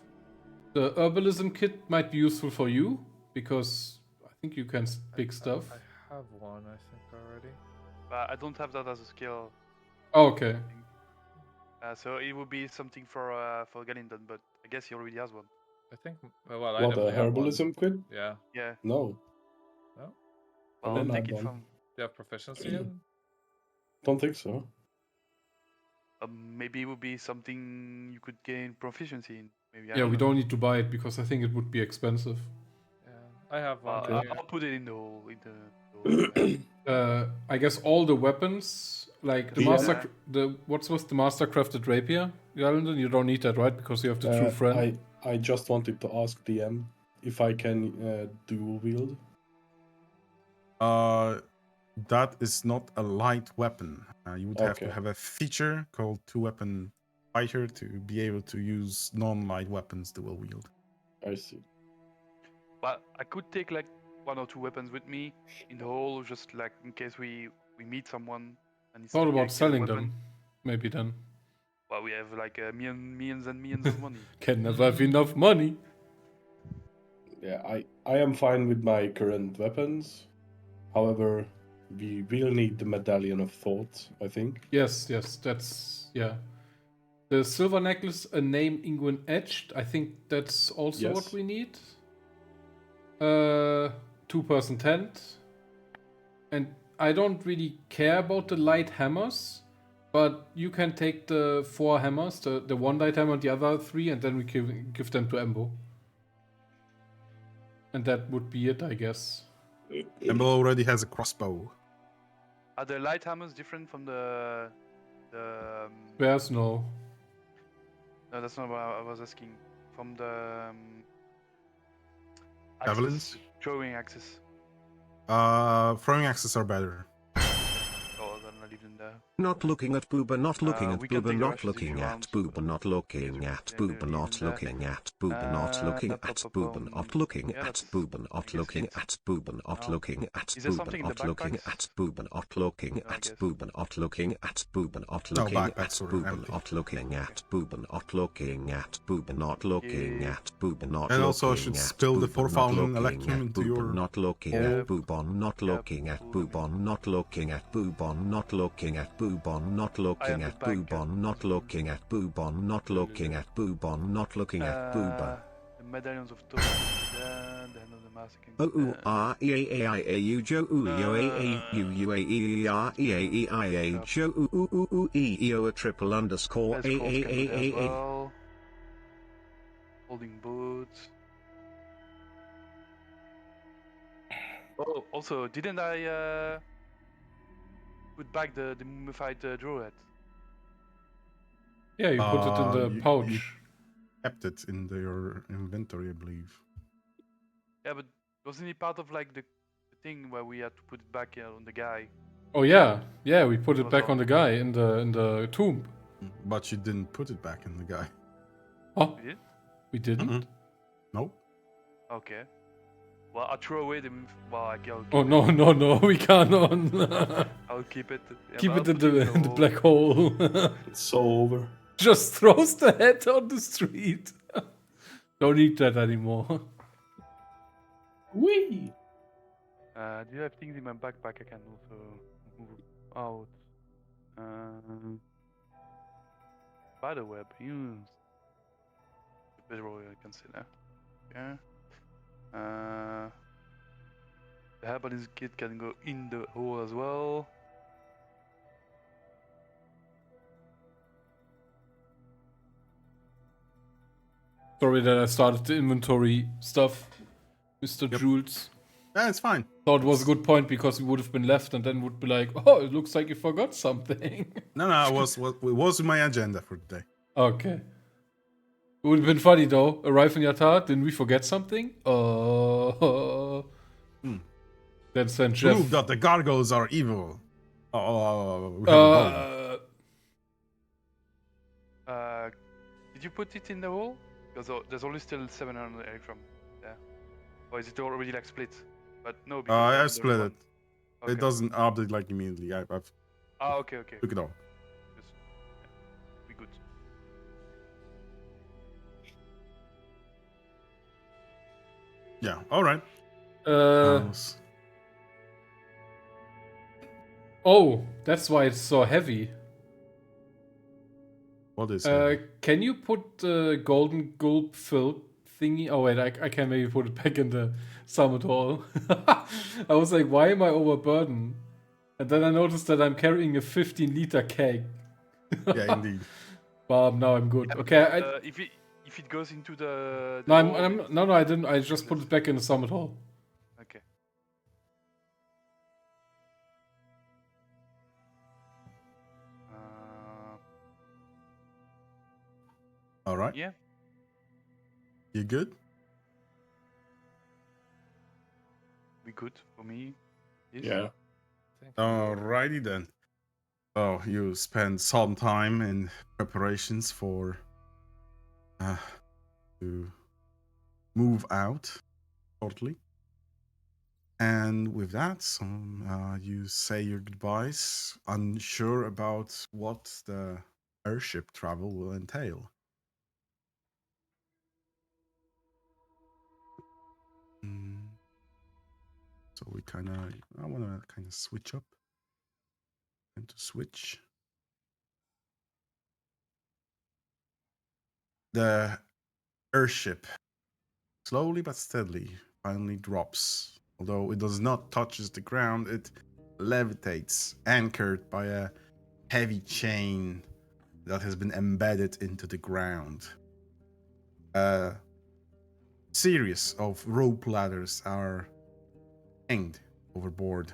The herbalism kit might be useful for you, because I think you can pick stuff. I have one, I think, already. But I don't have that as a skill. Oh, okay. So it would be something for Galindon, but I guess he already has one. I think. Well, I What, a definitely have one. herbalism quid? Yeah. Yeah. No. No? I Well, don't take have it one. from. Do you have proficiency in? Don't think so. Maybe it would be something you could gain proficiency in. Maybe. I Yeah, we know. don't need to buy it, because I think it would be expensive. Yeah. I have one. Okay. here. I'll put it in the hole. I guess all the weapons, like the Yeah. what's with the master crafted rapier, Galindon? You don't need that, right? Because you have the true friend. I just wanted to ask DM if I can dual wield. That is not a light weapon. You would have to Okay. have a feature called two-weapon fighter to be able to use non-light weapons dual wield. I see. But I could take like 1 or 2 weapons with me in the hole, just like in case we meet someone. And it's Thought yeah, about get a selling weapon. them, maybe then. Well, we have like millions and millions of money. Can never have enough money. Yeah, I am fine with my current weapons. However, we will need the Medallion of Thought, I think. Yes, that's yeah. The silver necklace, a name Ingwin etched. I think that's also what Yes. we need. 2-person tent. And I don't really care about the light hammers, but you can take the 4 hammers, the 1 light hammer and the other 3, and then we give them to Embo. And that would be it, I guess. Embo already has a crossbow. Are the light hammers different from the There's no. No, that's not what I was asking. From the Javelins? throwing axes. Throwing axes are better. Oh, I'm gonna leave them there. Not looking at Booba, not looking at we can Booba, take the not rushes if looking you at want. Booba, not looking at Booba, not looking at Booba, not looking at Booba, not looking at Booba, not looking at Booba, not looking at Is there Booba, something in the not looking backpacks? at Booba, not looking I at guess. Booba, not looking at Booba, not No, looking at backpacks are Booba, empty. not looking at Booba, not looking at Booba, not looking Yeah. at Booba, not And also I looking should at spill the Booba, 4,000 not looking electrum at into Booba, your not looking Yeah. at Boobon, not looking at Boobon, not looking at Boobon, not looking at Boobon, not looking at Boobon, not looking at Boobon, not looking at Boobon, not looking at Booba. The medallions of Thoth, the hand of the massacre. O U R E A I A U Joe U Yo A A U U A E R E A E I A Joe U U U U E E O a triple underscore A A A A A. Holding boots. Oh, also, didn't I put back the mummified druid? Yeah, you put it in the You pouch. kept it in your inventory, I believe. Yeah, but wasn't it part of like the thing where we had to put it back on the guy? Oh yeah, yeah, we put it Was back all- on the guy in the tomb. But you didn't put it back in the guy. Oh, We did? we didn't. Mm-mm. Nope. Okay. Well, I'll throw away the. Well, I'll keep Oh it. no, we can't. I'll keep it. Yeah, Keep but it I'll in put the black hole. It's so over. Just throws the head on the street. Don't need that anymore. Whee! Do you have things in my backpack I can also move out? Spiderweb used. Visual I can see there. Yeah. The herbalist kit can go in the hole as well. Sorry that I started the inventory stuff, Mr. Yep. Jules. Yeah, it's fine. Thought it was a good point because we would have been left and then would be like, oh, it looks like you forgot something. No, it was my agenda for today. Okay. It would have been funny though. Arrive in Yatar, didn't we forget something? Then send Jeff. Prove that the gargoyles are evil. We have a problem. Did you put it in the hole? Because there's only still 700 electrum there. Or is it already like split? But no, because I there's split one. it. Okay. It doesn't update like immediately. I've Okay. took it off. Yes. We good. Yeah. All right. Oh, that's why it's so heavy. What is it? Can you put the golden gulp fill thingy? Oh wait, I can maybe put it back in the summit hall. I was like, why am I overburdened? And then I noticed that I'm carrying a 15-liter keg. Yeah, indeed. Now I'm good. Okay, If it goes into the no, hole, no, I didn't. I just put it back in the summit hall. okay. All right. Yeah. You good? We good for me. Yes. Yeah. Alrighty then. So you spend some time in preparations for to move out shortly. And with that, you say your goodbyes, unsure about what the airship travel will entail. So we I want to kind of switch up. And to switch. The airship, slowly but steadily, finally drops. Although it does not touch the ground, it levitates, anchored by a heavy chain that has been embedded into the ground. A series of rope ladders are hanged overboard,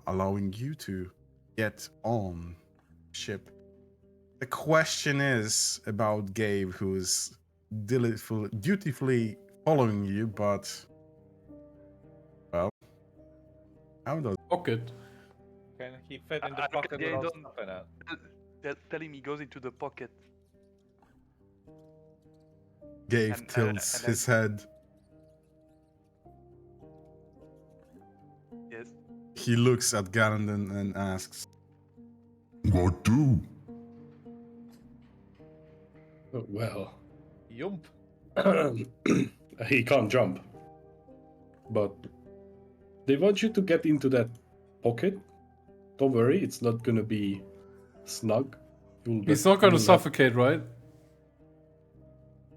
allowing you to get on ship. The question is about Gabe, who's dutifully following you, but well, how does Can he fit in the I pocket yeah, without don't- stopping it? Tell him he goes into the pocket. Gabe And- tilts and his head? Yes. He looks at Garandon and asks, What do? Well, Yump. he can't jump. But they want you to get into that pocket Don't worry, it's not gonna be snug. He's not gonna suffocate, right?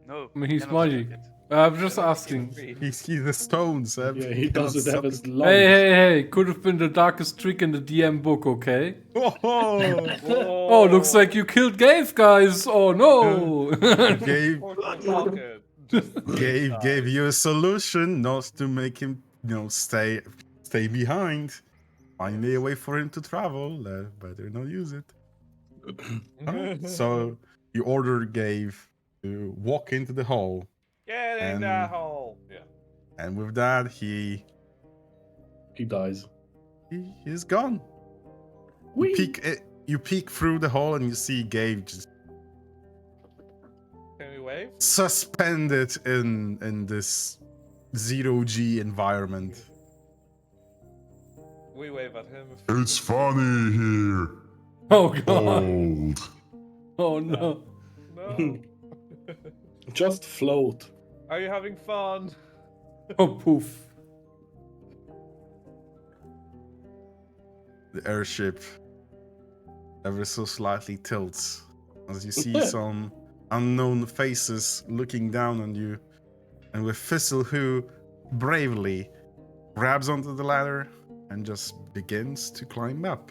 No. I mean, he's cannot magic. suffocate. I'm just asking. He's a stone, Seb. Yeah, he cannot doesn't have his suffocate. lungs. Hey, could have been the darkest trick in the DM book, okay? Oh, Oh, looks like you killed Gave, guys. Oh no. gave gave you a solution, not to make him, stay behind. Find me a way for him to travel. Better not use it. Alright, so you order Gave to walk into the hall, Get in And- that hole. Yeah. and with that, he Dies. is gone. Whee! You peek through the hall and you see Gave just Can we wave? suspended in this zero-G environment. We wave at him. It's funny here. Oh god. Old. Oh no. No. Just float. Are you having fun? Oh poof. The airship ever so slightly tilts as you see some unknown faces looking down on you, and with Thistle, who bravely grabs onto the ladder and just begins to climb up.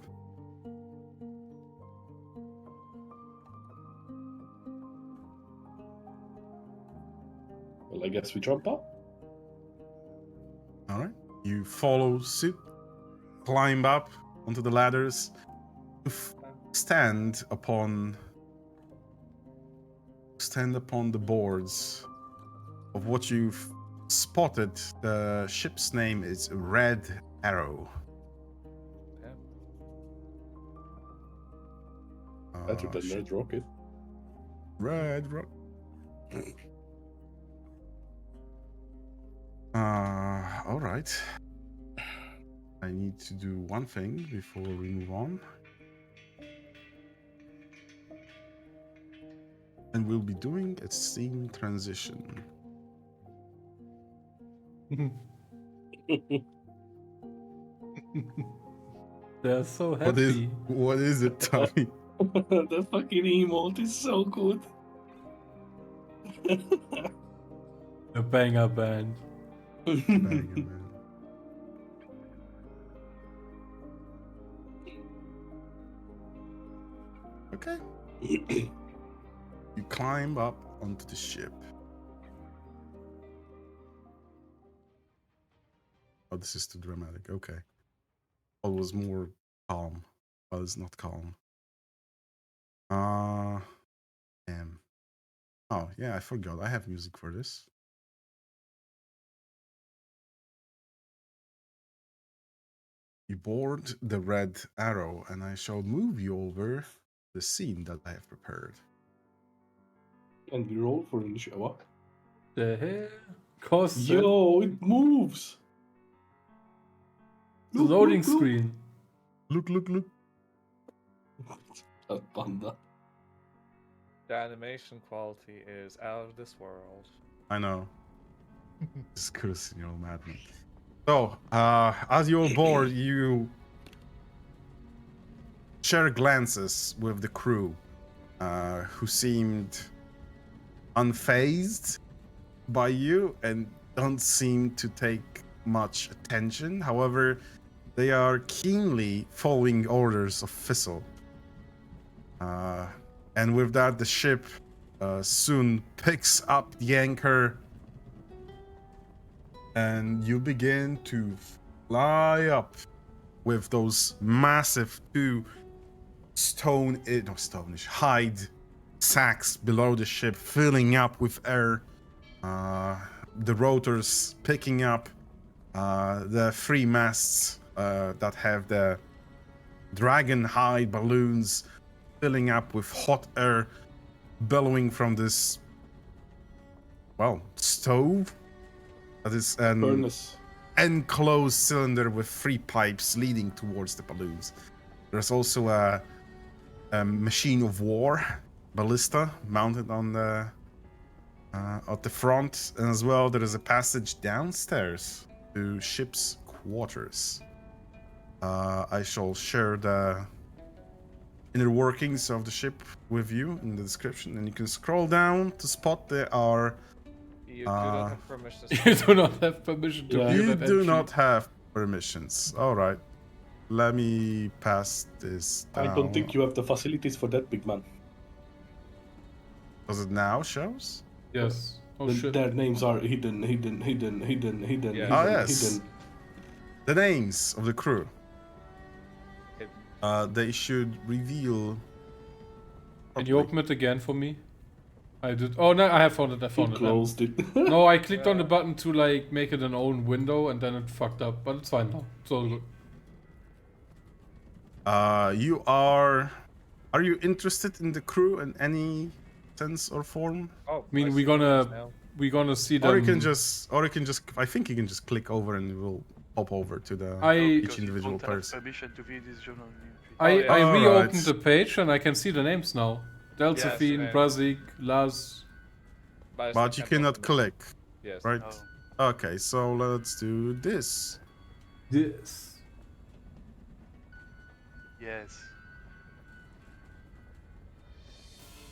Well, I guess we jump up. All right, you follow suit, climb up onto the ladders, stand upon the boards of what you've spotted. The ship's name is Red Arrow. Better than shit. Red Rocket. Red Rock. All right. I need to do one thing before we move on. And we'll be doing a scene transition. They're so What is happy. what is it, Tommy? The fucking emote is so good. A banger band. Okay. You climb up onto the ship. Oh, this is too dramatic. Okay. All was more calm. Well, it's not calm. Damn. Oh, yeah, I forgot. I have music for this. You board the Red Arrow, and I shall move you over the scene that I have prepared. And we roll for initiative. What? The hell? Cost Yo, it moves. Look, loading look, look. screen. Look, look, look. That panda. The animation quality is out of this world. I know. It's cursing your madman. So, as you're board, you share glances with the crew, who seemed unfazed by you and don't seem to take much attention. However, they are keenly following orders of Thistle. And with that, the ship soon picks up the anchor, and you begin to fly up with those massive two hide sacks below the ship, filling up with air. The rotors picking up the three masts that have the dragon hide balloons, filling up with hot air billowing from this, stove that is an Furnace. enclosed cylinder with three pipes leading towards the balloons. There's also a machine of war ballista mounted on the at the front, and as well there is a passage downstairs to ship's quarters. I shall share the inner workings of the ship with you in the description, and you can scroll down to spot there are. You do not have permissions. You do not have permission to Yeah. view You that do entry. not have permissions. All right. Let me pass this down. I don't think you have the facilities for that, big man. Does it now shows? Yes. Oh The- shit. Their names are hidden. Yeah. Ah, yes. hidden. The names of the crew. It- They should reveal. Can you open it again for me? I did. Oh no, I have found it. I He found it. closed it. No, I clicked on the button to like make it an own window, and then it fucked up. But it's fine now. It's all good. You are. Are you interested in the crew in any sense or form? Oh, I mean, see we're yours gonna now. see them. Or you can just. I think you can just click over and it will pop over to the I- each Because you individual don't have person. permission to view this journal entry. I yeah. reopened Alright. the page and I can see the names now. Delphine, Yes, Brazik, Laz. I But still you can't cannot open it. click, Yes. right? Oh. Okay, so let's do this. This. Yes.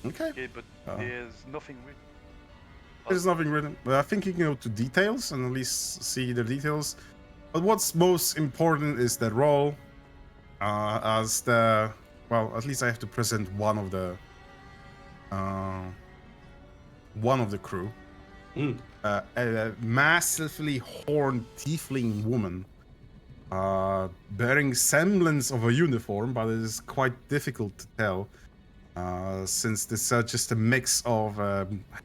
Okay. Okay, but there's nothing written. There's nothing written. But I think you can go to details and at least see the details. But what's most important is the role. As the at least I have to present one of the crew. Mm. A massively horned tiefling woman, bearing semblance of a uniform, but it is quite difficult to tell, since this is just a mix of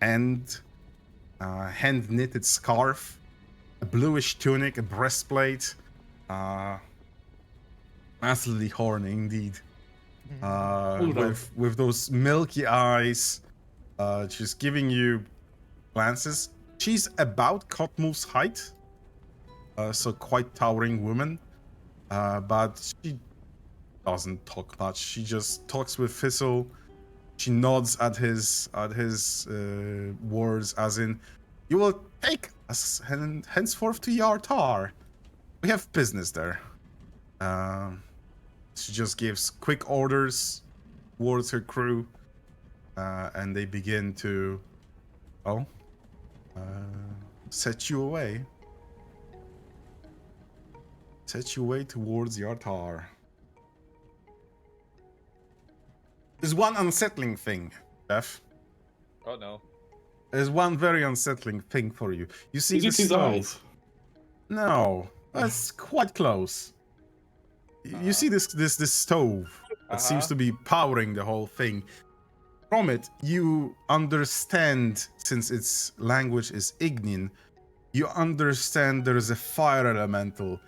hand knitted scarf, a bluish tunic, a breastplate, massively horny indeed, with those milky eyes, just giving you glances. She's about Kotmul's height, so quite towering woman, but she doesn't talk much. She just talks with Fizzle. She nods at his words, as in, "You will take us henceforth to Yartar. We have business there." She just gives quick orders towards her crew, and they begin to, set you away. Set you away towards Yartar. There's one unsettling thing, Jeff. Oh no. There's one very unsettling thing for you. You see Is the it his stove. eyes? No, that's quite close. You see this stove that seems to be powering the whole thing. From it, you understand, since its language is Ignin, you understand there is a fire elemental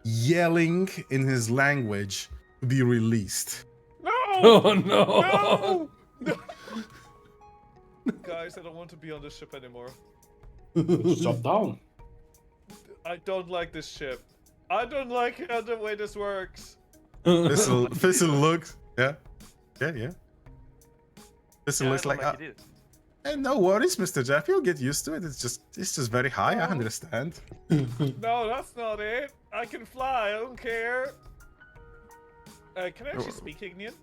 yelling in his language to be released. No! Oh no! No! Guys, I don't want to be on this ship anymore. Drop down. I don't like this ship. I don't like how the way this works. Fizzle looks, yeah. Fizzle Yeah, looks I don't like, it is. No worries, Mr. Jeff. You'll get used to it. It's just very high. I understand. No, that's not it. I can fly. I don't care. Can I actually speak Ignian?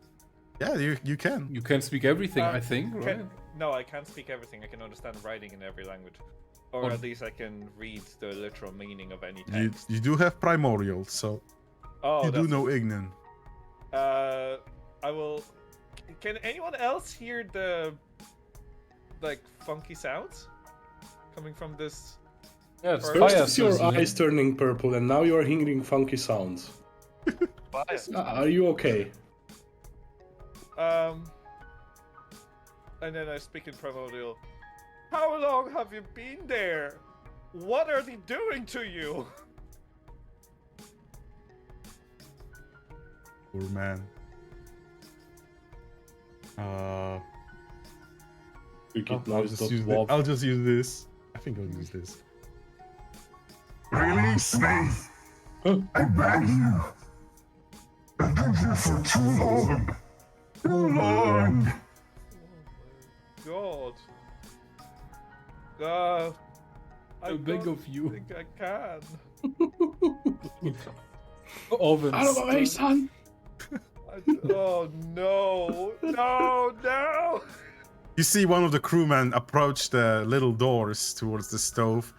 Yeah, you can. You can speak everything, I think, right? No, I can't speak everything. I can understand writing in every language. Or at least I can read the literal meaning of any text. You do have primordial, so Oh, you do that's- know Ignan. I will. Can anyone else hear the funky sounds coming from this? Yeah, it's First fire. First is your isn't it? eyes turning purple, and now you're hearing funky sounds. Are you okay? And then I speak in primordial. How long have you been there? What are they doing to you? Poor man. I'll just use this. I think I'll use this. Release me! I beg you! I've been here for too long! Too long! God. I I beg don't of you. think I can. Ovens. Out of the way, son! Oh no! No! No! You see one of the crewmen approach the little doors towards the stove,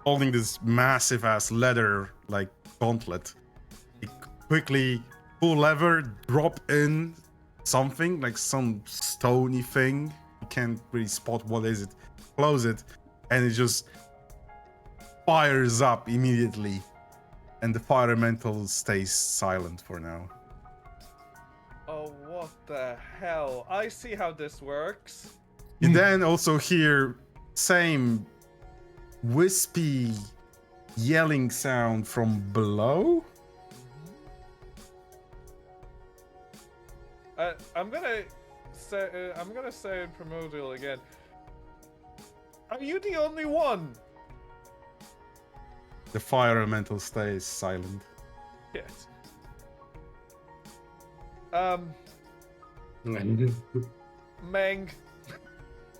holding this massive ass leather like gauntlet. He quickly pull lever, drop in something like some stony thing. You can't really spot what is it. Close it, and it just fires up immediately, and the fire elemental stays silent for now. Oh, what the hell? I see how this works. You then also hear same wispy yelling sound from below. I'm gonna say in Primordial again. Are you the only one? The fire elemental stays silent. Yes. Meng.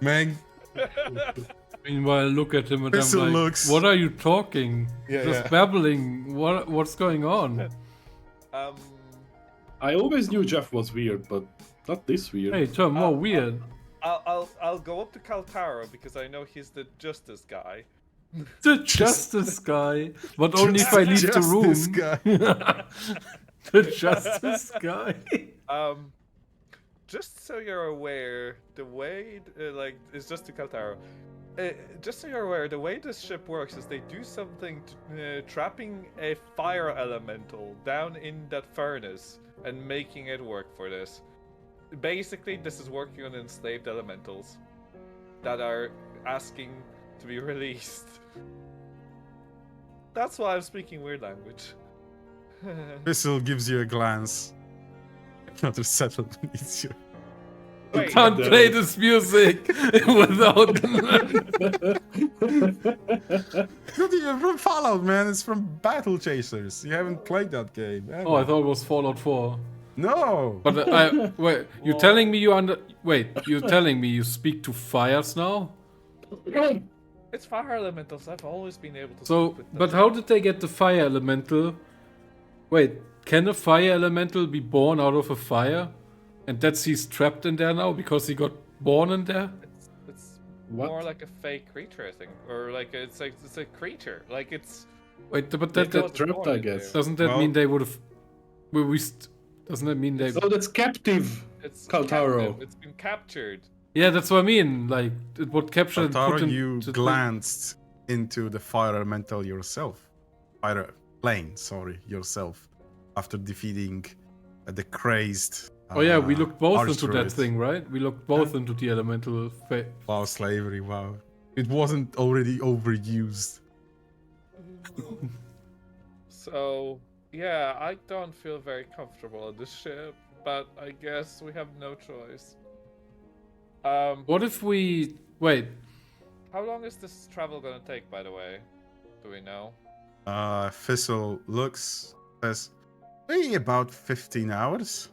Meg, Meanwhile, look at him and I'm Thistle like, looks- what are you talking? Yeah, Just yeah. babbling. What's going on? I always knew Jeff was weird, but not this weird. Hey, Tom, more weird. I'll go up to Kaltaro because I know he's the justice guy. The justice guy. But only if I leave the Just room. this guy. The justice guy. Just so you're aware, the way it's just to Kaltaro. Just so you're aware, the way this ship works is they do something to, trapping a fire elemental down in that furnace and making it work for this. Basically, this is working on enslaved elementals that are asking to be released. That's why I'm speaking weird language. Thistle gives you a glance. Another settlement needs you. You Wait, can't play this music without. It's not even from Fallout, man. It's from Battle Chasers. You haven't played that game. have Oh, I you? thought it was Fallout 4. No. But wait, you're telling me you're telling me you speak to fires now? it's fire elementals. I've always been able to. So, speak with them. but how did they get the fire elemental? Wait, can a fire elemental be born out of a fire? And that's he's trapped in there now because he got born in there? It's What? more like a fake creature, I think, or like it's a creature. Like it's. Wait, but They that got trapped, I guess. doesn't that Well- mean they would have? Doesn't that mean they? So that's captive. It's Kaltaro. captive, It's been captured. Yeah, that's what I mean. Like it would capture and Taro, put in. you to the- glanced into the fire elemental yourself. Fire plane, sorry, yourself. After defeating the crazed. Oh yeah, we looked both into Archdruid. that thing, right? We looked both into the elemental. Wow, slavery, wow. It wasn't already overused. So yeah, I don't feel very comfortable on this ship, but I guess we have no choice. What if we wait? How long is this travel gonna take, by the way? Do we know? Thistle looks, says, maybe about 15 hours.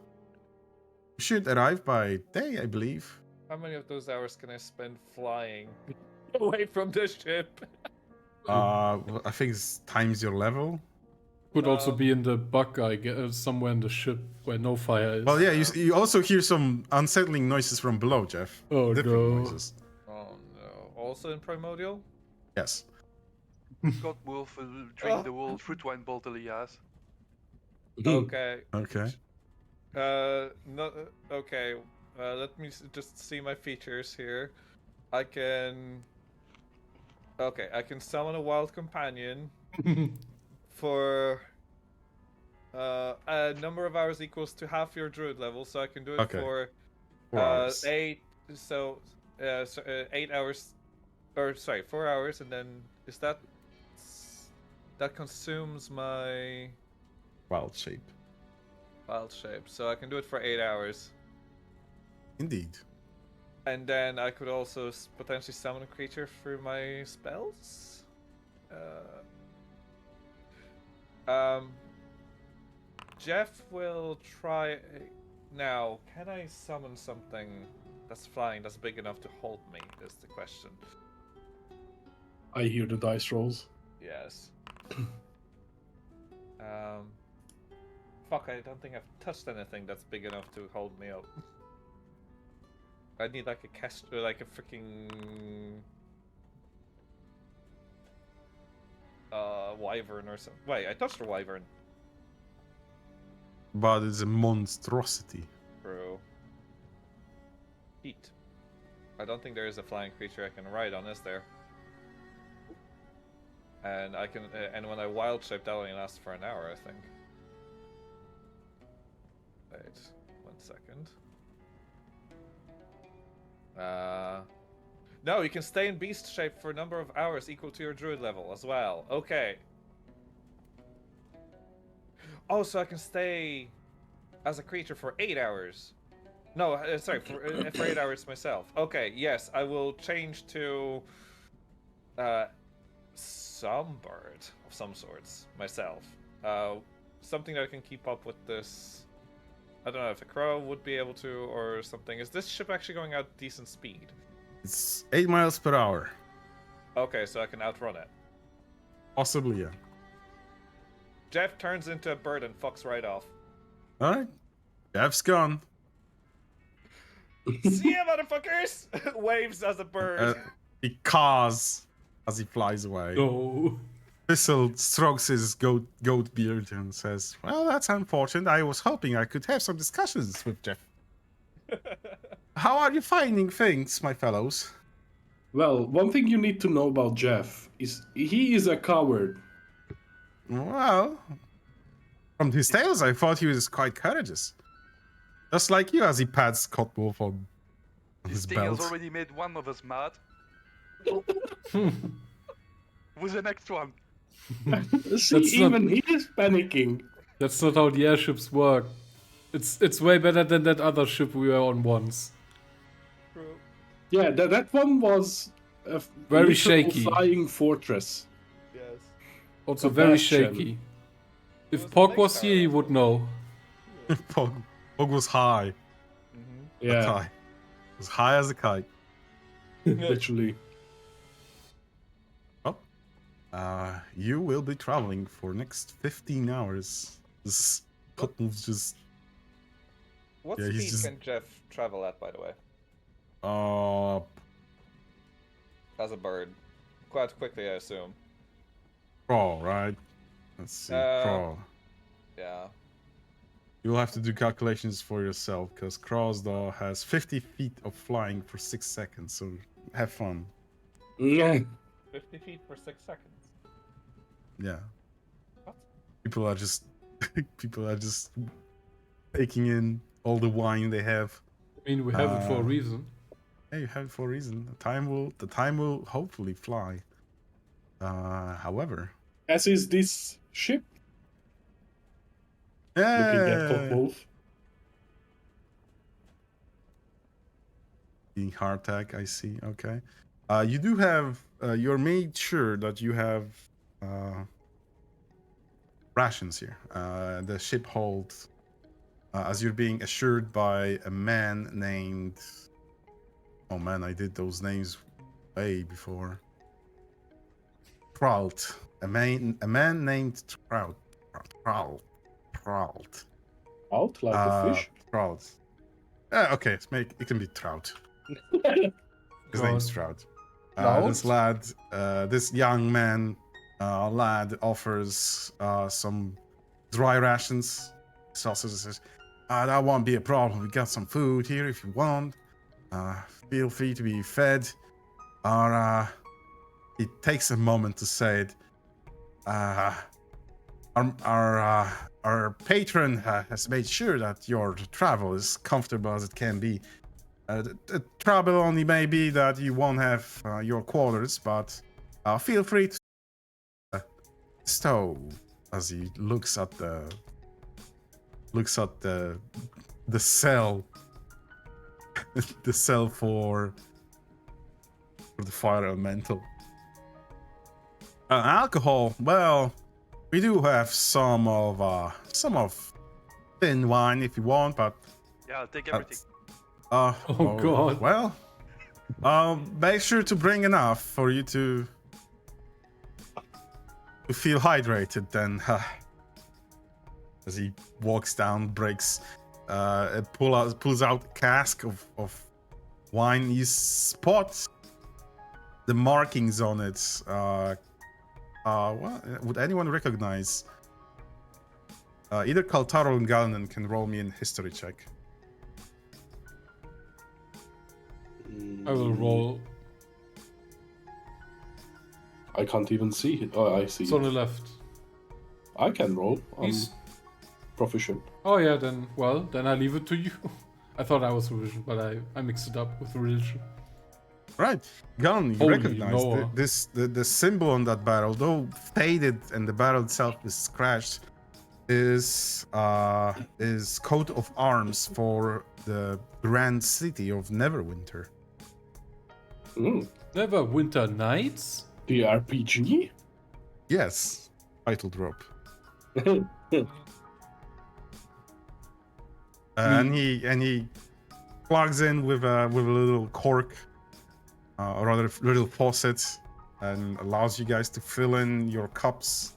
We should arrive by day, I believe. How many of those hours can I spend flying away from this ship? Well, I think it's times your level. Could also Um, be in the bug, I guess, somewhere in the ship where no fire is. Well, yeah, you also hear some unsettling noises from below, Jeff. Oh, Different no. noises. Oh no. Also in Primordial? Yes. God Wolf will drink the whole fruit wine bottle he has. Okay. Okay. No. Okay. Let me just see my features here. I can. Okay, I can summon a wild companion for a number of hours equals to half your druid level, so I can do it Okay. for 4 hours. 8. So, 8 hours, or sorry, 4 hours, and then is that consumes my Wild shape. wild shape, so I can do it for 8 hours. Indeed. And then I could also potentially summon a creature through my spells. Jeff will try. Now, can I summon something that's flying that's big enough to hold me? Is the question. I hear the dice rolls. Yes. Fuck, I don't think I've touched anything that's big enough to hold me up. I need like a kestrel, like a freaking wyvern or something. Wait, I touched a wyvern. But it's a monstrosity. Bro. Heat. I don't think there is a flying creature I can ride on, is there? And I can, and when I wild shape, that only lasts for an hour, I think. Wait, 1 second. No, you can stay in beast shape for a number of hours equal to your druid level as well. Okay. Oh, so I can stay as a creature for 8 hours. No, sorry, for 8 hours myself. Okay, yes, I will change to some bird of some sorts myself. Something that I can keep up with this. I don't know if a crow would be able to or something. Is this ship actually going at decent speed? It's 8 miles per hour. Okay, so I can outrun it. Possibly, yeah. Jeff turns into a bird and fucks right off. Alright. Jeff's gone. See ya, motherfuckers! Waves as a bird. He caws as he flies away. No. Thistle strokes his goat beard and says, "Well, that's unfortunate. I was hoping I could have some discussions with Jeff. How are you finding things, my fellows?" Well, one thing you need to know about Jeff is he is a coward. Well, from his tales, I thought he was quite courageous. Just like you, as he pats Cotwolf on This his thing has belt. already made one of us mad. Who's the next one? See, That's not- even he is panicking. That's not how the airships work. It's way better than that other ship we were on once. Yeah, that one was a Very literal shaky. flying fortress. Yes. Also A very bastion. shaky. If was Pog the was next here, he would know. Pog was high. Mm-hmm. A Yeah, kite. As high as a kite. literally. You will be traveling for next 15 hours. This Cotwolf's just What Yeah, he's speed just- can Jeff travel at, by the way? uh As a bird. Quite quickly, I assume. crawl, right? Let's see. Crawl. Yeah. You'll have to do calculations for yourself because Krasdor has 50 feet of flying for 6 seconds, so have fun. Yeah. 50 feet for 6 seconds. Yeah. What? People are just taking in all the wine they have. I mean, we have it for a reason. Hey, you have it for a reason. The time will hopefully fly. However, As is this ship. Looking at Cotwolf. being hardtack, I see. Okay. You do have. You're made sure that you have rations here. The ship holds, as you're being assured by a man named. Oh man, I did those names way before. Trout. A man named Trout. Trout. Out like a fish. Trout. Okay, it can be Trout. His God. name's Trout. Trout? This lad, this young man, lad offers some dry rations. He also says, "That won't be a problem. We got some food here if you want. Feel free to be fed." Or it takes a moment to say it. Our patron has made sure that your travel is comfortable as it can be. The trouble only may be that you won't have your quarters, but feel free to stove as he looks at the cell, the cell for the fire elemental. Alcohol. Well, we do have some of thin wine if you want, but Yeah, I'll take everything. Oh, God. Well, make sure to bring enough for you to feel hydrated. Then as he walks down, breaks, pulls out a cask of wine. You spot the markings on it. Would anyone recognize? Either Kaltaro and Galanen can roll me a history check. I will roll. I can't even see it. Oh, I see It's on it. the left. I can roll. I'm He's... proficient. Oh yeah, then I leave it to you. I thought I was religion, but I mixed it up with religion. Right, Gun, you Holy recognize Noah. the symbol on that barrel, though faded and the barrel itself is scratched, is coat of arms for the grand city of Neverwinter. Neverwinter Nights? The RPG? Yes, title drop. And he plugs in with a little cork, or rather little faucet, and allows you guys to fill in your cups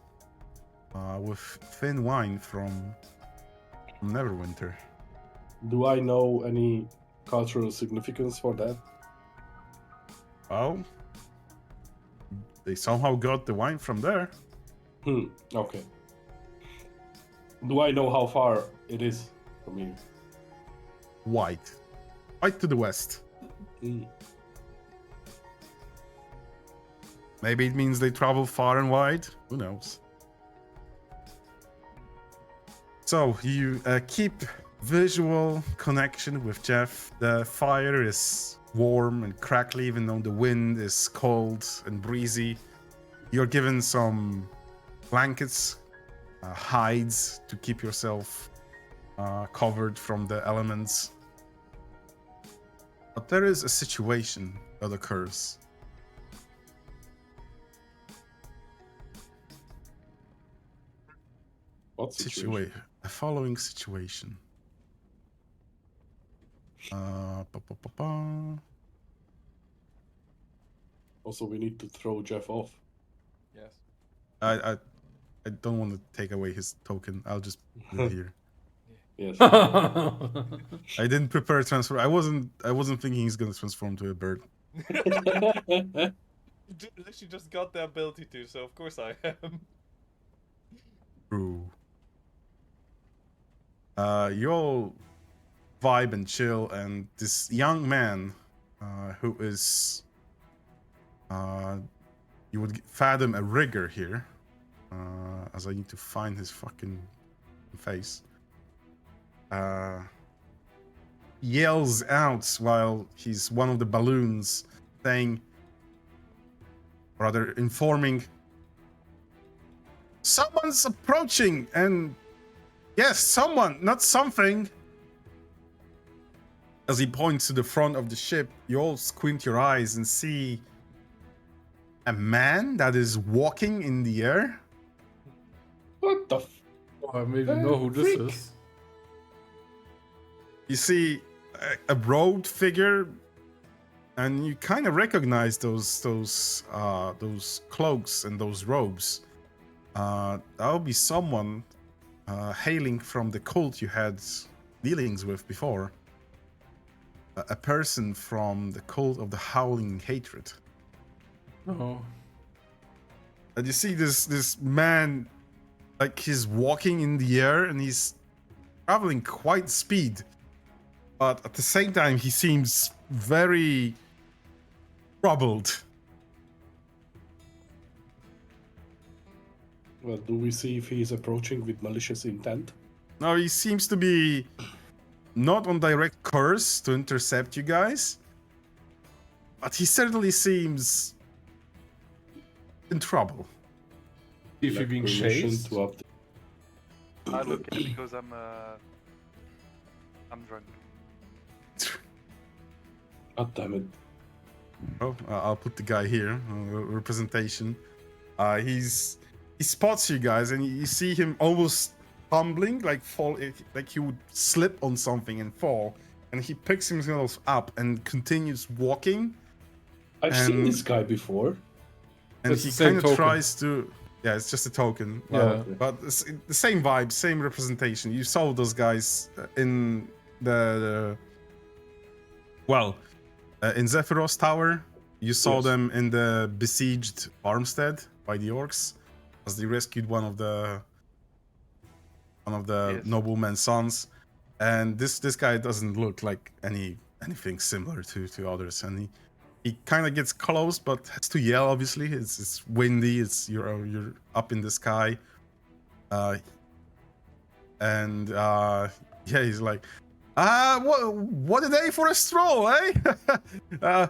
with thin wine from Neverwinter. Do I know any cultural significance for that? Well, they somehow got the wine from there. Okay. Do I know how far it is from here? White to the west. Maybe it means they travel far and wide. Who knows? So you keep visual connection with Jeff. The fire is warm and crackly, even though the wind is cold and breezy. You're given some blankets, hides to keep yourself covered from the elements. But there is a situation that occurs. What situation? The following situation. Also, we need to throw Jeff off. Yes. I don't want to take away his token. I'll just leave it here. Yes. I didn't prepare transfer. I wasn't thinking he's gonna transform to a bird. Literally just got the ability to, so of course I am. True. You all vibe and chill, and this young man, who is, you would fathom a rigger here, as I need to find his fucking face. Yells out while he's one of the balloons, saying, rather informing, someone's approaching, and yes, someone, not something. As he points to the front of the ship, you all squint your eyes and see a man that is walking in the air. What the I maybe know who this freak. is. You see a robed figure, and you kind of recognize those cloaks and those robes. That would be someone hailing from the cult you had dealings with before. A person from the cult of the Howling Hatred. Oh. And you see this man, like he's walking in the air and he's traveling quite speed. But at the same time, he seems very troubled. Well, do we see if he's approaching with malicious intent? Now, he seems to be not on direct course to intercept you guys. But he certainly seems in trouble. If you're being Permission chased. to update. I look at it because I'm drunk. God damn it. Oh, I'll put the guy here. Representation. He spots you guys, and you see him almost tumbling, like like he would slip on something and fall. And he picks himself up and continues walking. I've seen And- this guy before. And It's he the same kind of token. tries to. Yeah, it's just a token. Yeah. But it's the same vibe, same representation. You saw those guys in the in Zephyros Tower. You saw Yes. them in the besieged farmstead by the orcs, as they rescued one of the Yes. nobleman's sons. And this guy doesn't look like anything similar to others, and he kind of gets close, but has to yell. Obviously, it's windy. You're up in the sky, yeah, he's like, what a day for a stroll, eh?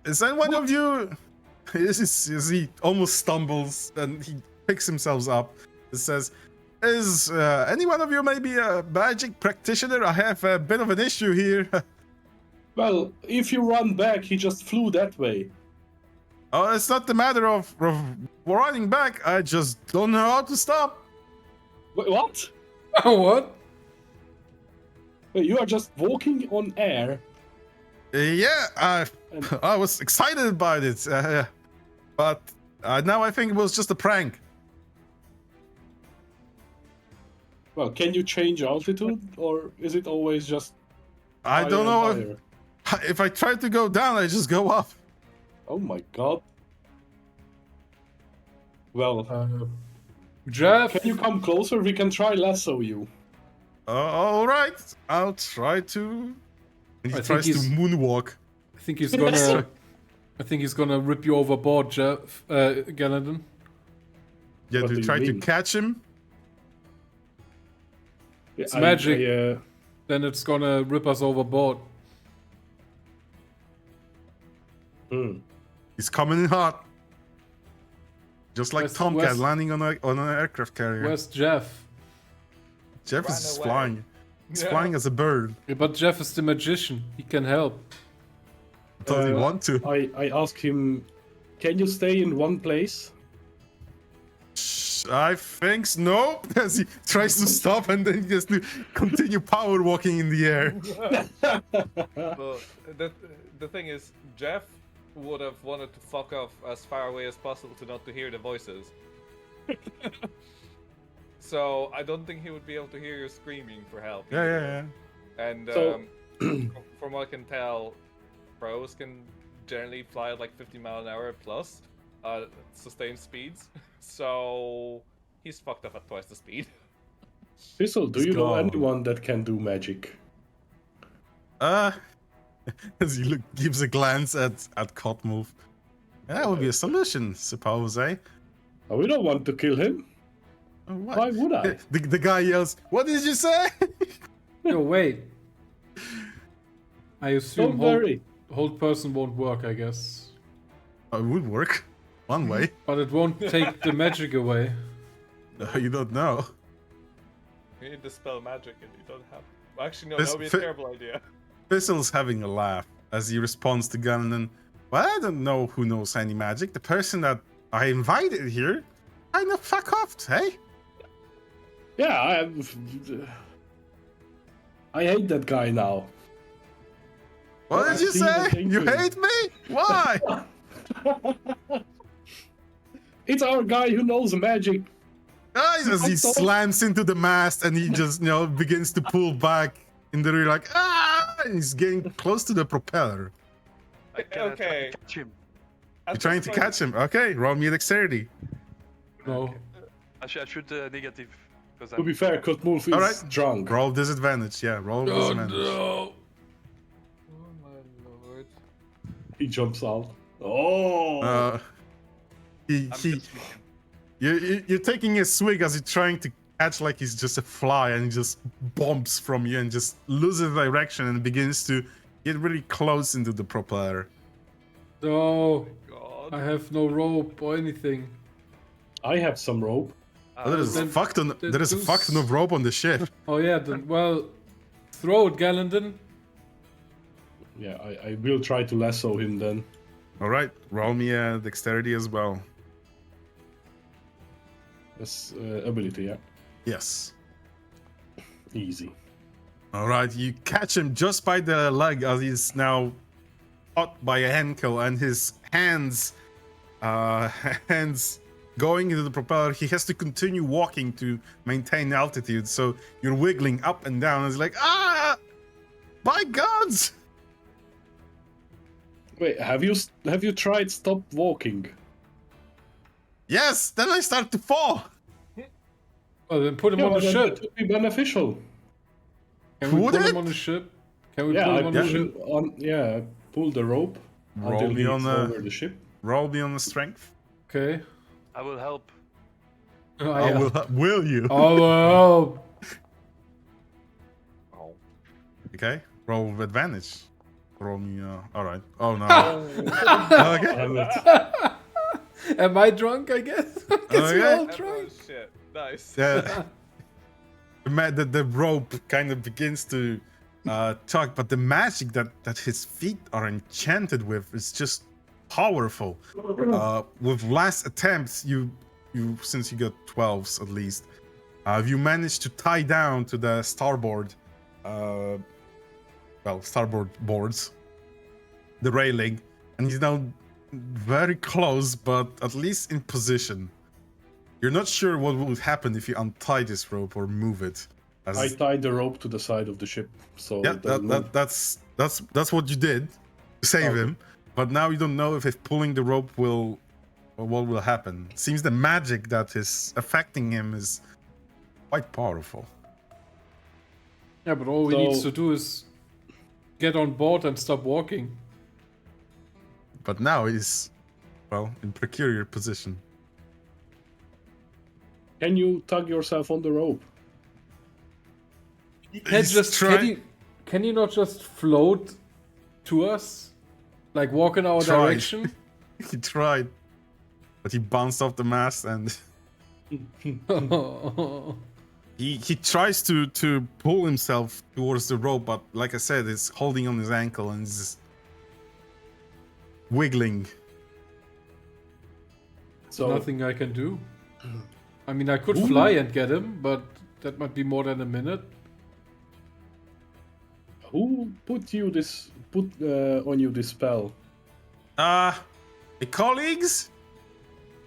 Is anyone of you? As he almost stumbles and he picks himself up. It says, "Is any one of you maybe a magic practitioner? I have a bit of an issue here." Well, if you run back, he just flew that way. Oh, it's not the matter of running back. I just don't know how to stop. Wait, what? What? Wait, you are just walking on air. Yeah, And- I was excited about it, but now I think it was just a prank. Well, can you change altitude, or is it always just? I higher don't and know higher? if I try to go down, I just go up. Oh my god. Well, Jeff, can you come closer? We can try lasso you. All right, I'll try to. And he I think tries to he's- moonwalk. I think he's gonna. I think he's gonna rip you overboard, Jeff. Galadin. Yeah, What to do you try to mean? catch him. It's magic. Then it's gonna rip us overboard. He's coming in hot, just like Where's- Tomcat where's- landing on an aircraft carrier. Where's Jeff? Jeff is Run just away. flying. He's Yeah. flying as a bird. Yeah, but Jeff is the magician. He can help. Does he want to? I asked him, can you stay in one place? I think nope. As he tries to stop and then he has to continue power walking in the air. Well, the thing is, Jeff would have wanted to fuck off as far away as possible to not to hear the voices. So I don't think he would be able to hear you screaming for help. Yeah. And So- from what I can tell, pros can generally fly at like 50 mile an hour plus sustained speeds. So he's fucked up at twice the speed. Fizzle, do Let's you know go. anyone that can do magic? As he gives a glance at Cotmove. That would be a solution, suppose, eh? Oh, we don't want to kill him. Oh, what? Why would I? The guy yells, "What did you say?" No, wait. I assume Don't worry. hold person won't work, I guess. Oh, it would work. One way. But it won't take the magic away. You don't know. You need to spell magic and you don't have. Well, actually, no, This that would be a fi- terrible idea. Fizzle's having a laugh as he responds to Gunnan. Well, I don't know who knows any magic. The person that I invited here, kind of fuck off, hey? Yeah, I hate that guy now. What Well, did you I see the say? thing You too. hate me? Why? It's our guy who knows magic. Guys, as he I thought- slams into the mast and he just, begins to pull back in the rear, like, and he's getting close to the propeller. I can Okay. catch him. You're trying to catch him. Okay, roll me a dexterity. No. I should negative because To be fair, Kotmulf is Alright. drunk. Roll disadvantage, yeah, roll Oh disadvantage. no. Oh my lord. He jumps out. Oh! He, I'm he, just sneaking. you're taking a swig as he's trying to catch like he's just a fly and he just bumps from you and just loses direction and begins to get really close into the propeller. No. God. I have no rope or anything. I have some rope. Oh, there is then- a fuck ton of rope on the ship. Oh yeah, then well, throw it, Galandon. Yeah, I will try to lasso him then. All right, roll me a dexterity as well. That's ability, yeah. Yes. Easy. All right, you catch him just by the leg as he's now caught by a ankle, and his hands going into the propeller, he has to continue walking to maintain altitude. So you're wiggling up and down. It's like, ah, my gods! Wait, have you tried stop walking? Yes, then I start to fall. Well, then put him Yeah, on the then ship. that would be beneficial. Can we Would put it? him on the ship? Can we Yeah, put I him on the pull ship? on. Yeah, pull the rope Roll until me he's on the over the ship. roll me on the strength. Okay. I will help. Oh, I yeah. will you? Oh, well. Okay, roll with advantage. Roll me. All right. Oh no. Okay. Damn it. Am I drunk, I guess? Is he Okay. all Oh drunk? shit! Nice. Yeah. The rope kind of begins to tug, but the magic that his feet are enchanted with is just powerful. With last attempts, you since you got 12s at least, you managed to tie down to the starboard, starboard boards, the railing, and he's now very close, but at least in position. You're not sure what would happen if you untie this rope or move it. I tied the rope to the side of the ship, so Yeah, it doesn't move. that's what you did to save Okay. him. But now you don't know if pulling the rope will, or what will happen. Seems the magic that is affecting him is quite powerful. Yeah, but all he So- needs to do is get on board and stop walking. But now he's, well, in precarious position. Can you tug yourself on the rope? He's Can you not just float to us? Like walk in our Tried. direction? He tried, but he bounced off the mast and he tries to pull himself towards the rope, but like I said, it's holding on his ankle and is wiggling. So Nothing I can do. I mean, I could fly and get him, but that might be more than a minute. who put on you this spell? The colleagues?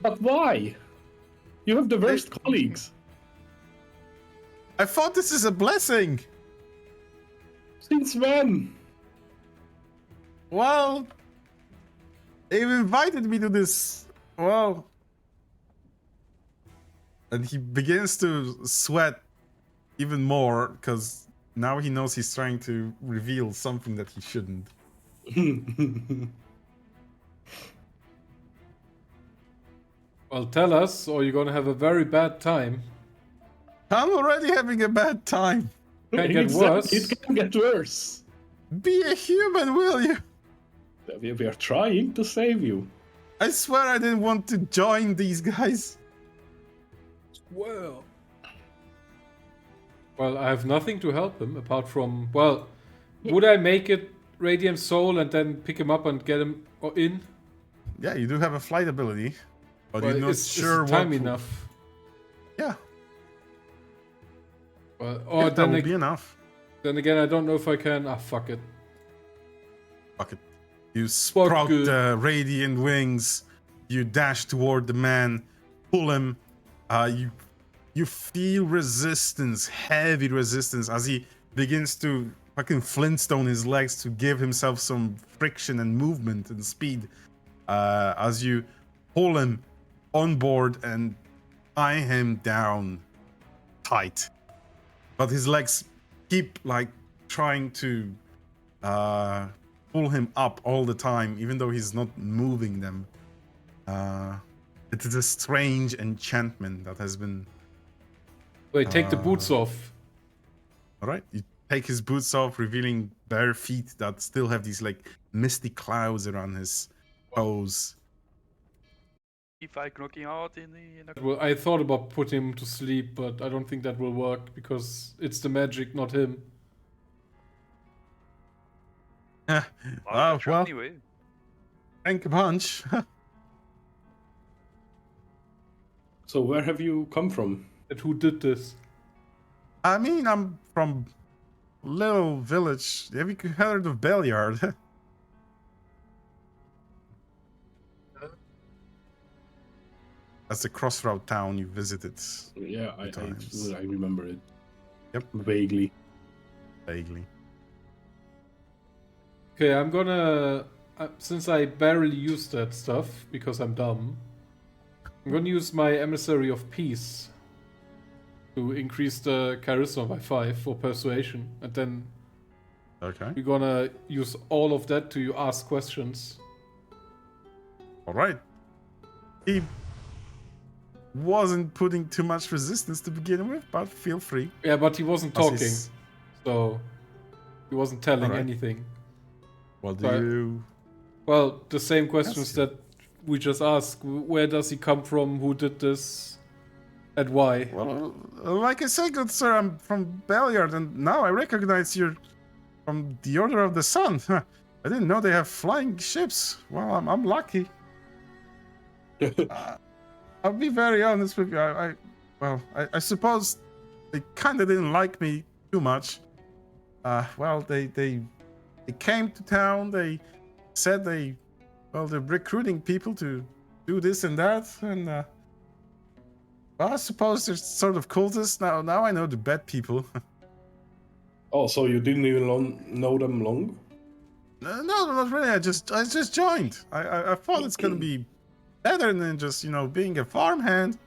But why? You have the worst colleagues. I thought this is a blessing. Since when? Well, they've invited me to this. Well, and he begins to sweat even more because now he knows he's trying to reveal something that he shouldn't. Well, tell us, or you're gonna have a very bad time. I'm already having a bad time. Can get Exactly, worse. It can get worse. Be a human, will you? We are trying to save you. I swear I didn't want to join these guys. Well, I have nothing to help him apart from, well, would I make it Radiant Soul and then pick him up and get him in? Yeah, you do have a flight ability, but Well, you're not is sure time what. enough? Yeah, Well, yeah, or that then, will be enough. then again, I don't know if I can. Ah, fuck it. Fuck it. You sprout it. the radiant wings. You dash toward the man, pull him. You feel resistance, heavy resistance, as he begins to fucking Flintstone his legs to give himself some friction and movement and speed. As you pull him on board and tie him down tight, but his legs keep like trying to pull him up all the time, even though he's not moving them. It is a strange enchantment that has been. Wait, take the boots off. All right, you take his boots off, revealing bare feet that still have these like misty clouds around his toes. If I knocking out in the Well, I thought about putting him to sleep, but I don't think that will work because it's the magic, not him. Well, anyway. thank a bunch. So where have you come from? And who did this? I mean, I'm from little village. Have you heard of Belliard? That's the crossroad town you visited Yeah, times. I remember it. Yep. Vaguely. vaguely. Okay, I'm gonna... since I barely used that stuff, because I'm dumb, I'm gonna use my Emissary of Peace to increase the Charisma by 5 for Persuasion, and then Okay. we're gonna use all of that to ask questions. All right. He wasn't putting too much resistance to begin with, but feel free. Yeah, but he wasn't As talking, his- so he wasn't telling Alright. anything. Well, do But- you? Well, the same questions Ask that we just asked. Where does he come from? Who did this? And why? Well, like I said, good sir, I'm from Beliard, and now I recognize you're from the Order of the Sun. I didn't know they have flying ships. Well, I'm lucky. I'll be very honest with you. I suppose they kind of didn't like me too much. Well, they came to town. They said they're recruiting people to do this and that, and well, I suppose they're sort of cultists. Now I know the bad people. Oh, so you didn't even know them long? No, not really. I just joined. I thought it's gonna be better than just being a farmhand.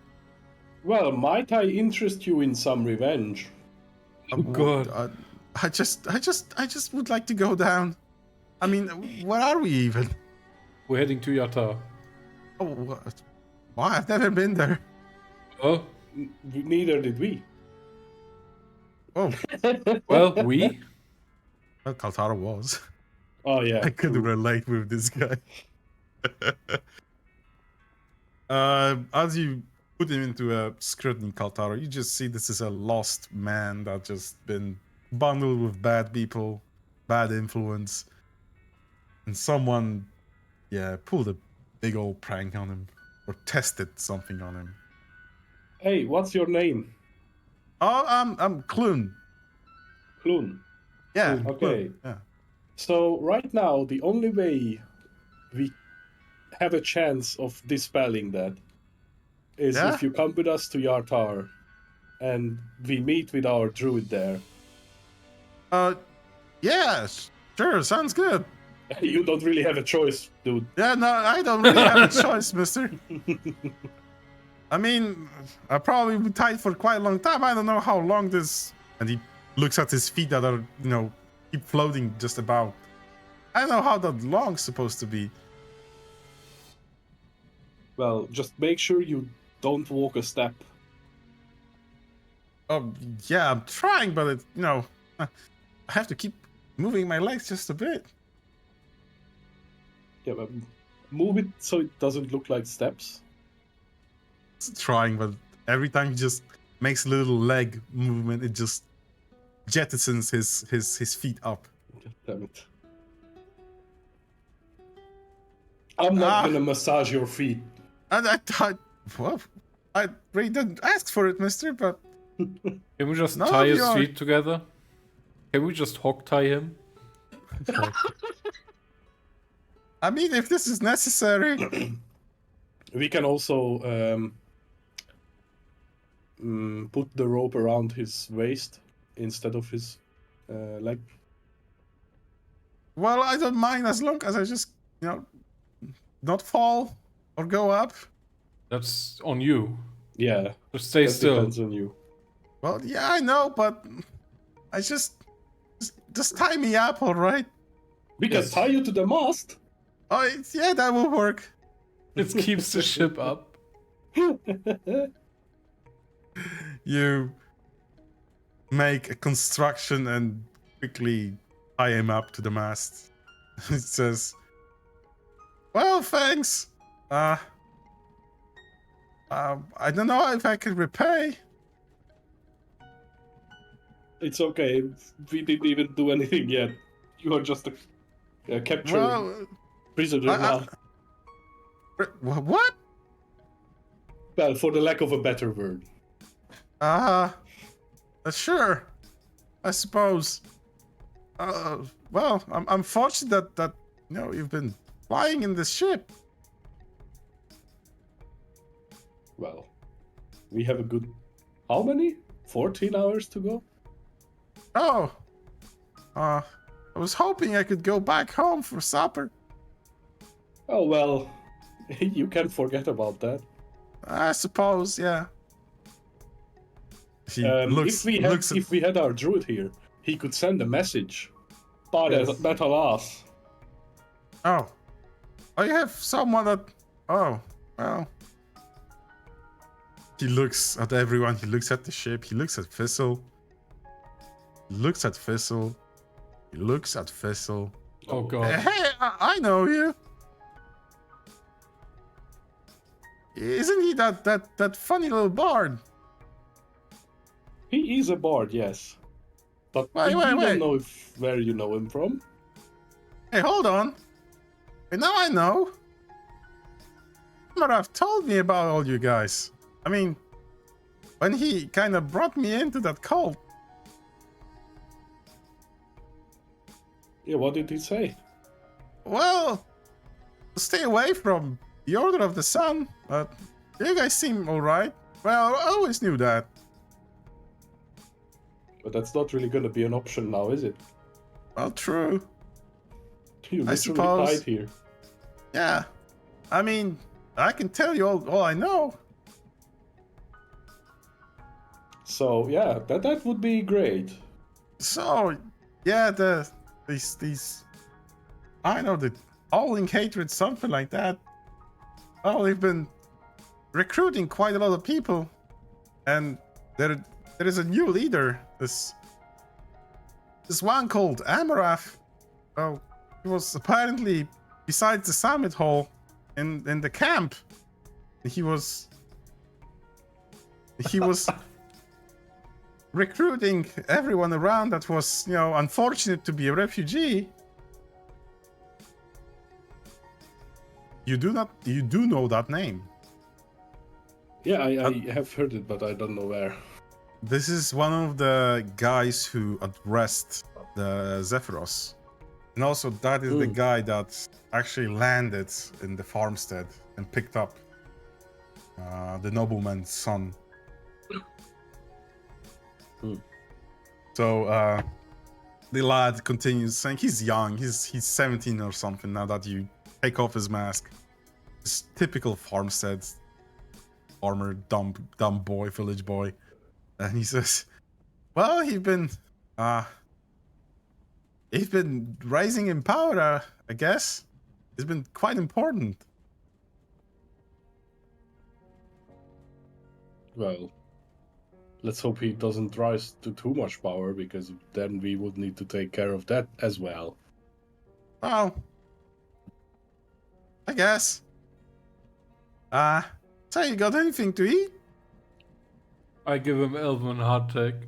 Well, might I interest you in some revenge? Oh, God. I just would like to go down. I mean, where are we even? We're heading to Yatar. Oh, what? Why? I've never been there. Oh, Neither did we. Oh, well, we? well, Kaltara was. Oh yeah. I couldn't relate with this guy. As you put him into a scrutiny, Kaltara, you just see this is a lost man that just been bundled with bad people, bad influence, and someone, pulled a big old prank on him or tested something on him. Hey, what's your name? Oh, I'm Clune. Clune. Yeah. Okay. Clune, yeah. So right now, the only way we have a chance of dispelling that is Yeah? if you come with us to Yartar and we meet with our druid there. Yeah, sure, sounds good. You don't really have a choice, dude. Yeah, no, I don't really have a choice, mister. I mean, I probably been tied for quite a long time. I don't know how long this... And he looks at his feet that are, keep floating just about. I don't know how that long's supposed to be. Well, just make sure you don't walk a step. Oh, yeah, I'm trying, but it, I have to keep moving my legs just a bit. Yeah, but move it so it doesn't look like steps. It's trying, but every time he just makes a little leg movement, it just jettisons his feet up. God damn it. I'm not gonna massage your feet. And I thought, well, I really didn't ask for it, mister, but Can we just No, tie his you're- feet together? Can we just hog tie him? I mean, if this is necessary. We can also put the rope around his waist instead of his leg. Well, I don't mind as long as I just, not fall or go up. That's on you. Yeah, Just stay that still. depends on you. Well, yeah, I know, but I just tie me up, all right? We can Yes. tie you to the mast. Oh, yeah, that will work. It keeps the ship up. You make a construction and quickly tie him up to the mast. It says, well, thanks. I don't know if I can repay. It's okay. We didn't even do anything yet. You are just a captured Well, prisoner now. what? Well, for the lack of a better word. Sure. I suppose. Well, I'm fortunate that you've been flying in this ship. Well, we have a good... How many? 14 hours to go? Oh, I was hoping I could go back home for supper. Oh, well, you can forget about that. I suppose, yeah. He If we had our druid here, he could send a message. But Yes. but alas. Oh, you have someone that. Oh, well. He looks at everyone. He looks at the ship. He looks at Thistle. He looks at Thistle. He looks at Thistle. Oh god. Hey, I know you. Isn't he that funny little bard? He is a bard, yes. But Wait, we wait, don't wait. know where you know him from. Hey, hold on. Hey, now I know. Amaraf told me about all you guys. I mean, when he kind of brought me into that cult. Yeah, what did he say? Well, stay away from the Order of the Sun, but you guys seem alright. Well, I always knew that. But that's not really gonna be an option now, is it? Well, true. You I literally suppose. died here. Yeah. I mean, I can tell you all I know. So yeah, that would be great. So, yeah, these I know, the All-in Hatred, something like that. Well, they've been recruiting quite a lot of people, and there is a new leader. This one called Amaraf. Well, he was apparently beside the summit hall in the camp. He was recruiting everyone around that was, unfortunate to be a refugee. You do know that name. Yeah, I have heard it, but I don't know where. This is one of the guys who addressed the Zephyros. And also that is the guy that actually landed in the farmstead and picked up the nobleman's son. So the lad continues saying he's young, he's 17 or something now that you take off his mask. This typical farmstead farmer, dumb boy, village boy. And he says, well, he's been rising in power, I guess. It's been quite important. Well, let's hope he doesn't rise to too much power, because then we would need to take care of that as well. Well, I guess. So you got anything to eat? I give him Elven hardtack.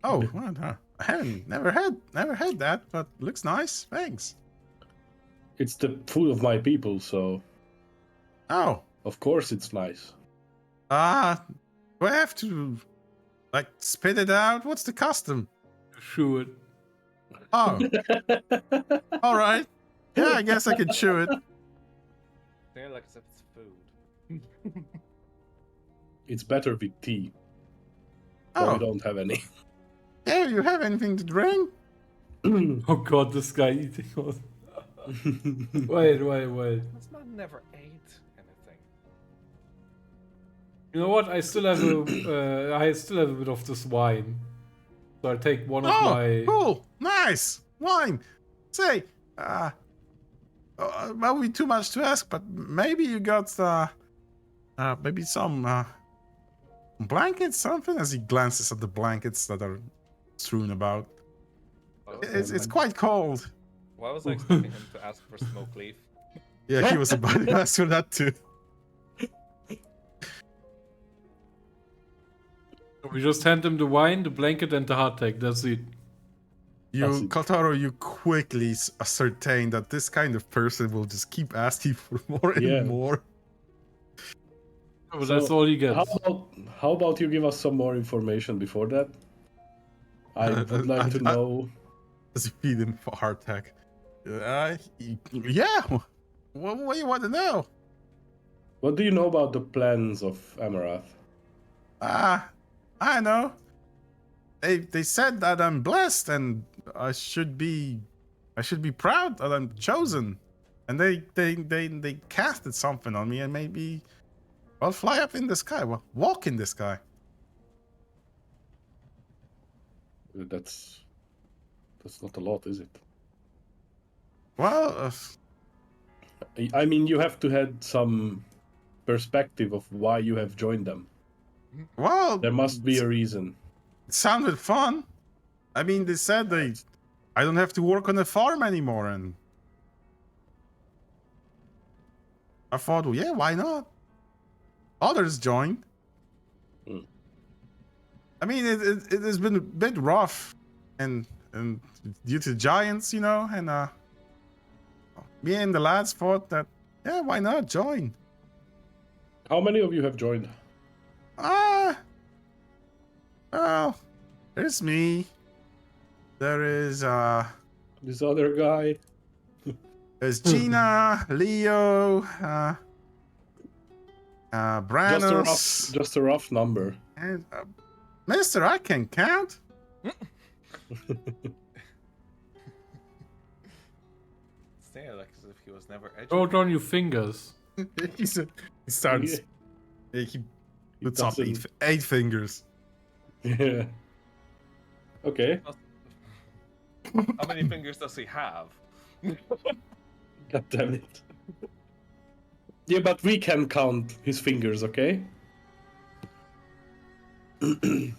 Oh, well, I haven't never had that, but looks nice. Thanks. It's the food of my people, so Oh, of course it's nice. do I have to spit it out? What's the custom? Chew it. Oh, all right. Yeah, I guess I could chew it. They're like it's food. It's better with tea. But Oh, we don't have any. yeah, you have anything to drink? Oh god, this guy eating all... Wait. This man never ate anything. You know what? I still have a bit of this wine. So I take one of my... Cool, nice wine. Say, might be too much to ask, but maybe you got maybe some blankets, something. As he glances at the blankets that are strewn about. It's quite cold. Why was I expecting him to ask for smoke leaf? Yeah, he was about to ask for that too. We just hand him the wine, the blanket, and the hardtack. That's it. Kaltaro, you quickly ascertain that this kind of person will just keep asking for more and more. But that's all he gets. How about you give us some more information before that? I would like to know. As you feed him for hardtack. Yeah. What do you want to know? What do you know about the plans of Amarath? I know. They said that I'm blessed and I should be proud that I'm chosen. And they casted something on me and maybe I'll fly up in the sky. Well, walk in the sky. That's not a lot, is it? Well, I mean, you have to have some perspective of why you have joined them. well, There must be a reason. it sounded fun. I mean, they said I don't have to work on the farm anymore, and I thought, well, yeah, why not? Others joined. Hmm. I mean, it has been a bit rough, and due to giants, you know, and me and the lads thought that, yeah, why not join? How many of you have joined? Well, there's me. There is This other guy. there's Gina, Leo, Branos, Just a rough number. and Mister, I can count. Stay like as if he was never educated. Roll down your fingers. he starts. He puts up doesn't- eight fingers. Yeah. Okay. How many fingers does he have? God damn it. Yeah, but we can count his fingers, okay?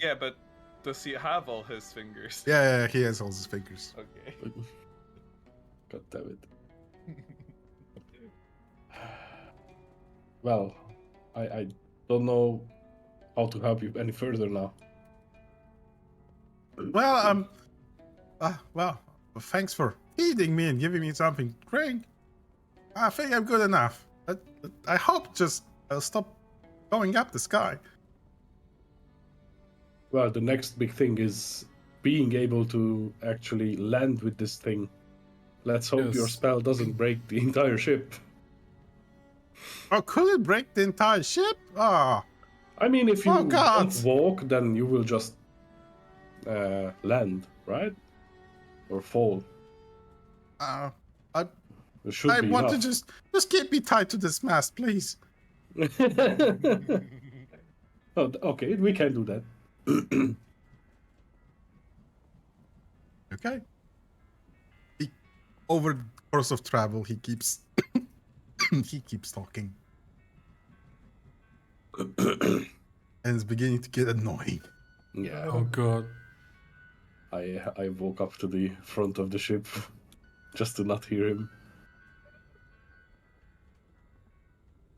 Yeah, but does he have all his fingers? Yeah, he has all his fingers. Okay. God damn it. Well, I don't know how to help you any further now. Well, well, thanks for feeding me and giving me something to drink. I think I'm good enough. I hope I'll stop going up the sky. Well, the next big thing is being able to actually land with this thing. Let's hope your Yes. spell doesn't break the entire ship. Oh, could it break the entire ship? Ah, I mean, if you Oh, God. don't walk, then you will just land, right? Or fall. I It should be want to enough. just keep me tied to this mast, please. Oh, okay, we can do that. Okay. Over the course of travel, he keeps he keeps talking, and it's beginning to get annoying. Yeah, Oh god. I woke up to the front of the ship just to not hear him.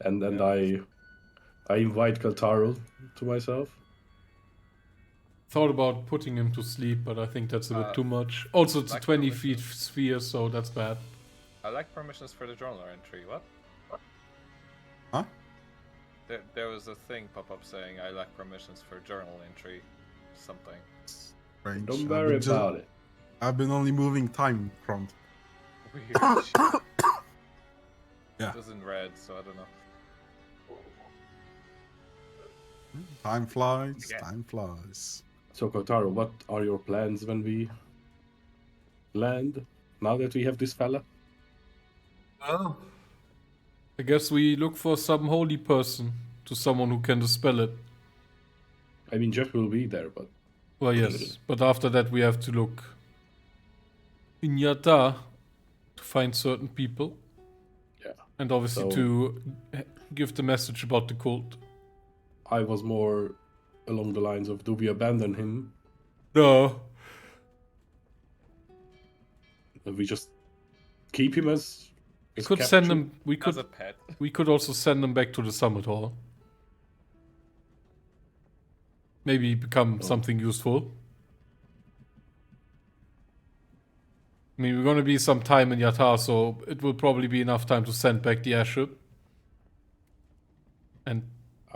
And then I invite Kaltarul to myself. Thought about putting him to sleep, but I think that's a bit Uh, too much. Also, it's a like 20 permission. feet sphere, so that's bad. I like permissions for the journal entry. What? Huh? There was a thing pop up saying I lack permissions for journal entry. Something. Strange. Don't worry about it. I've been only moving time front. Weird. Yeah. It was in red, so I don't know. Time flies. Yeah. Time flies. So Kaltarul, what are your plans when we land? Now that we have this fella? I guess we look for some holy person, to someone who can dispel it. I mean, Jeff will be there, but Well, yes, but after that we have to look in Yata to find certain people. Yeah. And obviously So- to give the message about the cult. I was more along the lines of, do we abandon him? No. We just keep him as We could send them. We As a could. pet. We could also send them back to the summit hall. Maybe become something useful. I mean, we're gonna be some time in Yatar, so it will probably be enough time to send back the airship. And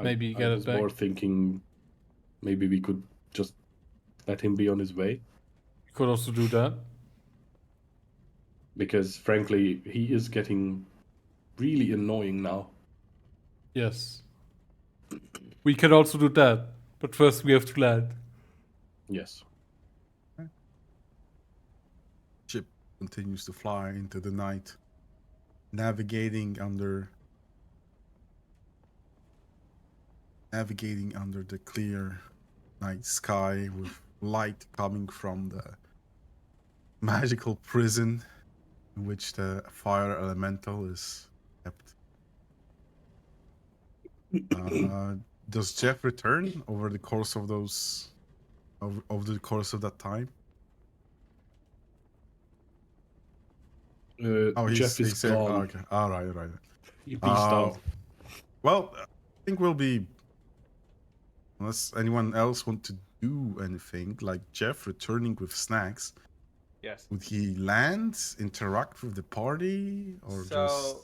maybe get I it was back. more thinking maybe we could just let him be on his way. we could also do that. Because frankly, he is getting really annoying now. Yes. We can also do that, but first we have to land. Yes. Ship continues to fly into the night, navigating under the clear night sky with light coming from the magical prison in which the fire elemental is kept. Does Jeff return over the course of those over the course of that time? Oh, Jeff is said, gone. okay. All right. He beast out. Well, I think we'll be, unless anyone else want to do anything, like Jeff returning with snacks. Yes. Would he land, interact with the party, or So,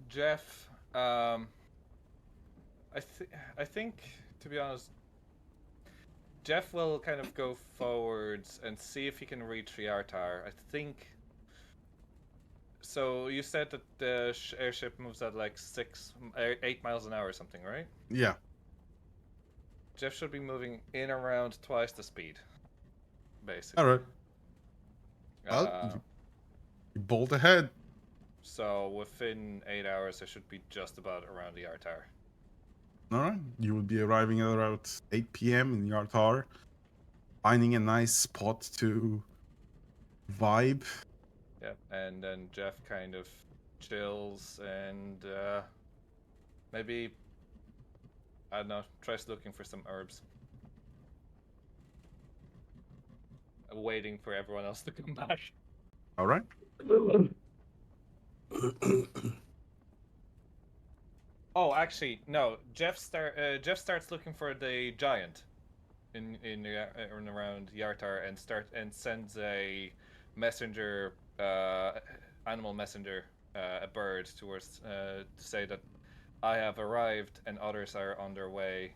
Jeff, I think, to be honest, Jeff will kind of go forwards and see if he can reach the Yartar. I think. So you said that the airship moves at like 8 miles an hour or something, right? Yeah. Jeff should be moving in around twice the speed, basically. All right. Well, you bolt ahead. So within 8 hours, I should be just about around the Yartar. All right. You will be arriving at around 8 p.m. in Yartar, finding a nice spot to vibe. Yep, and then Jeff kind of chills and maybe, I don't know, tries looking for some herbs. Waiting for everyone else to come back. All right. Oh, actually, no. Jeff starts looking for the giant in around Yartar and sends a messenger, animal messenger, a bird towards to say that I have arrived and others are on their way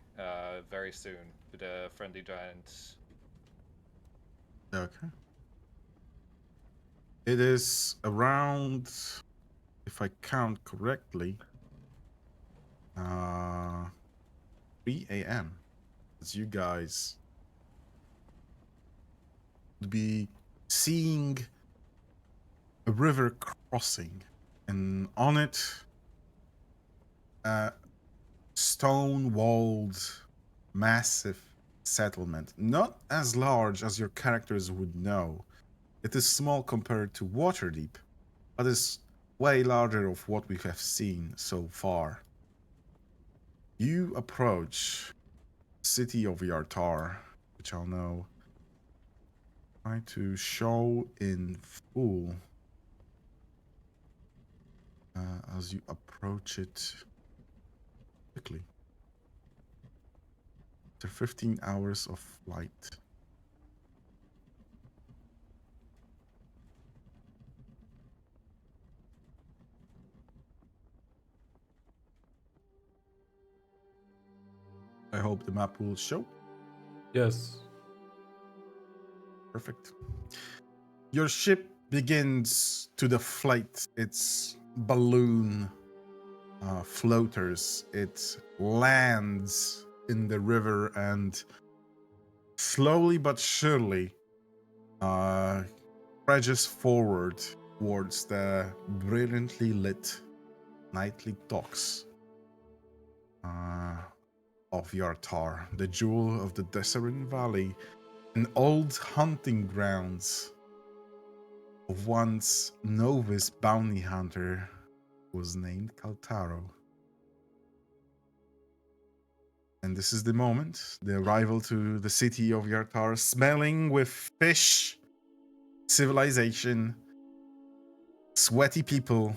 very soon to the friendly giant. Okay. It is around, if I count correctly, 3 a.m. as you guys would be seeing a river crossing, and on it, a stone-walled, massive settlement. Not as large as your characters would know. It is small compared to Waterdeep, but is way larger of what we have seen so far. You approach the city of Yartar, which I'll now try to show in full as you approach it quickly. After 15 hours of flight. I hope the map will show. Yes. Perfect. Your ship begins to deflate its balloon floaters. It lands in the river and slowly but surely trudges forward towards the brilliantly lit nightly docks of Yartar, the jewel of the Deseret Valley, and old hunting grounds of once novice bounty hunter who was named Kaltaro. And this is the moment, the arrival to the city of Yartar, smelling with fish, civilization, sweaty people,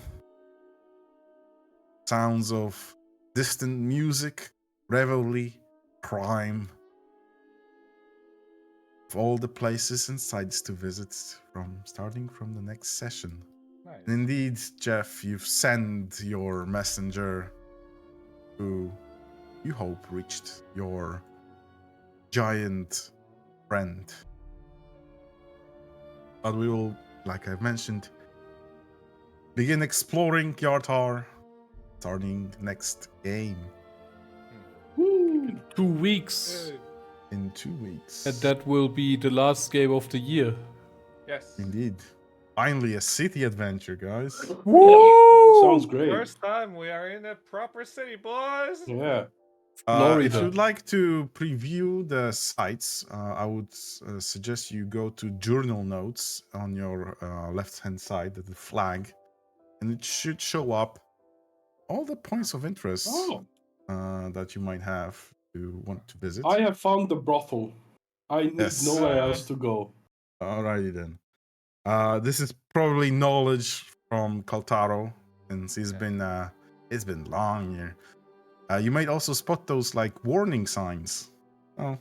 sounds of distant music, revelry, crime, of all the places and sites to visit starting from the next session. Nice. And indeed, Jeff, you've sent your messenger who you hope reached your giant friend. But we will, like I've mentioned, begin exploring Yartar, starting next game 2 weeks. in 2 weeks. And that will be the last game of the year. Yes. Indeed. Finally, a city adventure, guys. Sounds great. First time we are in a proper city, boys. Yeah. If Florida. you'd like to preview the sites, I would suggest you go to journal notes on your left-hand side, the flag, and it should show up all the points of interest Oh, that you might have to want to visit. I have found the brothel. I need Yes. nowhere else to go. Alrighty then. This is probably knowledge from Kaltaro, since it's been long here. You might also spot those like warning signs. Oh.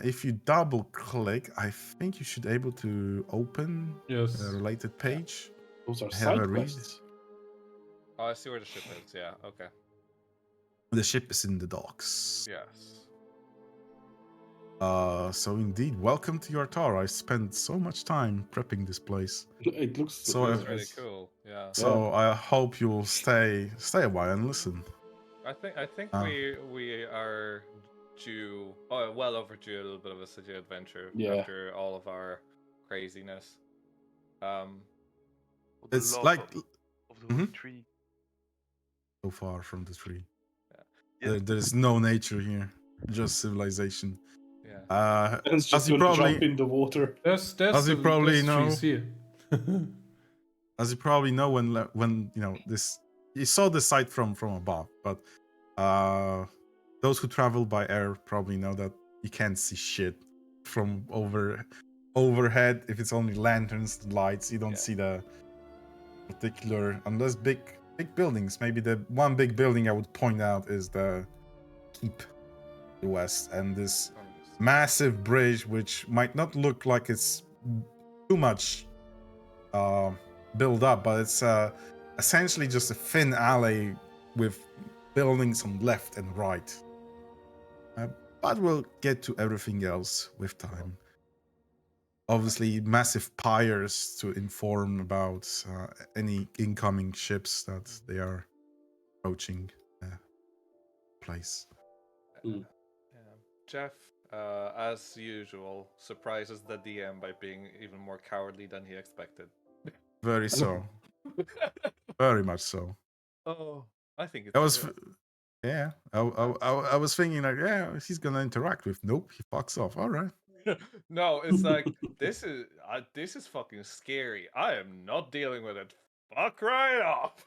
If you double click, I think you should able to open Yes. the related page. Those are Have a side read. quests. Oh, I see where the ship is. Yeah. Okay. The ship is in the docks. Yes. So indeed, welcome to Yartara. I spent so much time prepping this place. It looks So, It's uh, really cool. Yeah. So I hope you'll stay a while and listen. I think Ah. we are due. Oh, well overdue a little bit of a city adventure Yeah. after all of our craziness. For the It's love like of the holy Mhm. tree. so far from the tree. Yeah. There's no nature here, just civilization. Yeah. It's As just you going to probably jump in the water. There's As you probably trees here. as you probably know, when you know this, you saw the site from above, but those who travel by air probably know that you can't see shit from overhead. If it's only lanterns, lights, you don't Yeah. see the particular, unless big buildings. Maybe the one big building I would point out is the keep to the west, and this massive bridge, which might not look like it's too much build up, but it's essentially just a thin alley with buildings on left and right. But we'll get to everything else with time. Obviously, massive piers to inform about any incoming ships that they are approaching the place. Yeah. Jeff, as usual, surprises the DM by being even more cowardly than he expected. Very so. Very much so. Oh, I think it's. I was, good. yeah. I was thinking like, yeah, he's gonna interact with. Nope, he fucks off. All right. No, it's like this is fucking scary. I am not dealing with it. Fuck right off.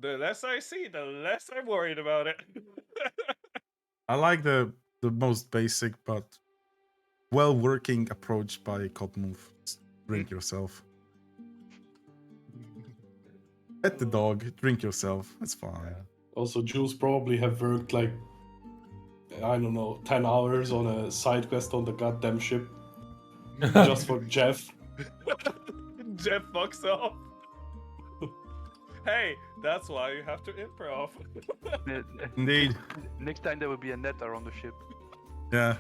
The less I see, the less I'm worried about it. I like the most basic but well working approach by Cottonmouth. Drink yourself. Pet the dog. Drink yourself. That's fine. Also, Jules probably have worked like, I don't know, 10 hours on a side quest on the goddamn ship just for Jeff. Jeff fucks off. Hey, that's why you have to improv. Indeed. Next time there will be a net around the ship. Yeah.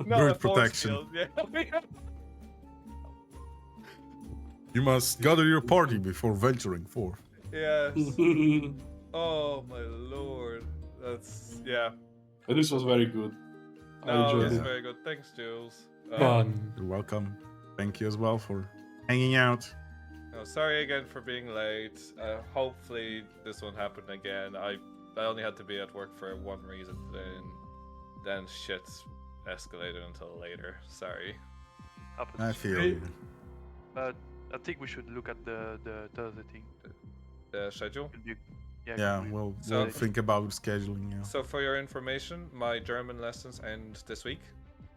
No, Bird a force protection. field, yeah. You must gather your party before venturing forth. Yes. Oh my lord. That's yeah. But this was very good. I No, enjoyed that's it. very good. Thanks, Jules. Fun. You're welcome. Thank you as well for hanging out. No, sorry again for being late. Hopefully this won't happen again. I only had to be at work for one reason. Then shit escalated until later. Sorry. Happens. I feel you. I think we should look at the Thursday thing. Schedule. Could be- Yeah, could be- we'll So- think about scheduling. Yeah. So for your information, my German lessons end this week.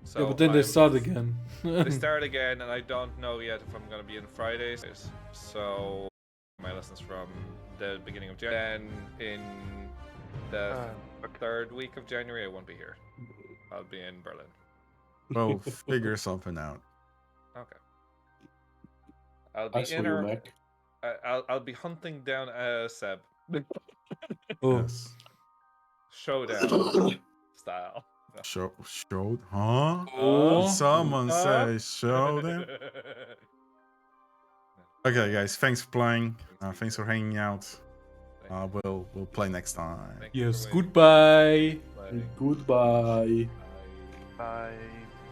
So Yeah, but then they start again. They start again, and I don't know yet if I'm gonna be in Fridays. So my lessons from the beginning of January. Then in the third week of January, I won't be here. I'll be in Berlin. We'll figure something out. Okay. I'll be I saw in you, or Mac. I'll be hunting down Seb. Oh. Yes. Showdown style. Showed? Huh? Oh. Someone Huh? say show them. Okay, guys, thanks for playing. Thanks for hanging out. Thank We'll play next time. Thank you Yes, for waiting. goodbye. Bye. Goodbye. Bye. Bye.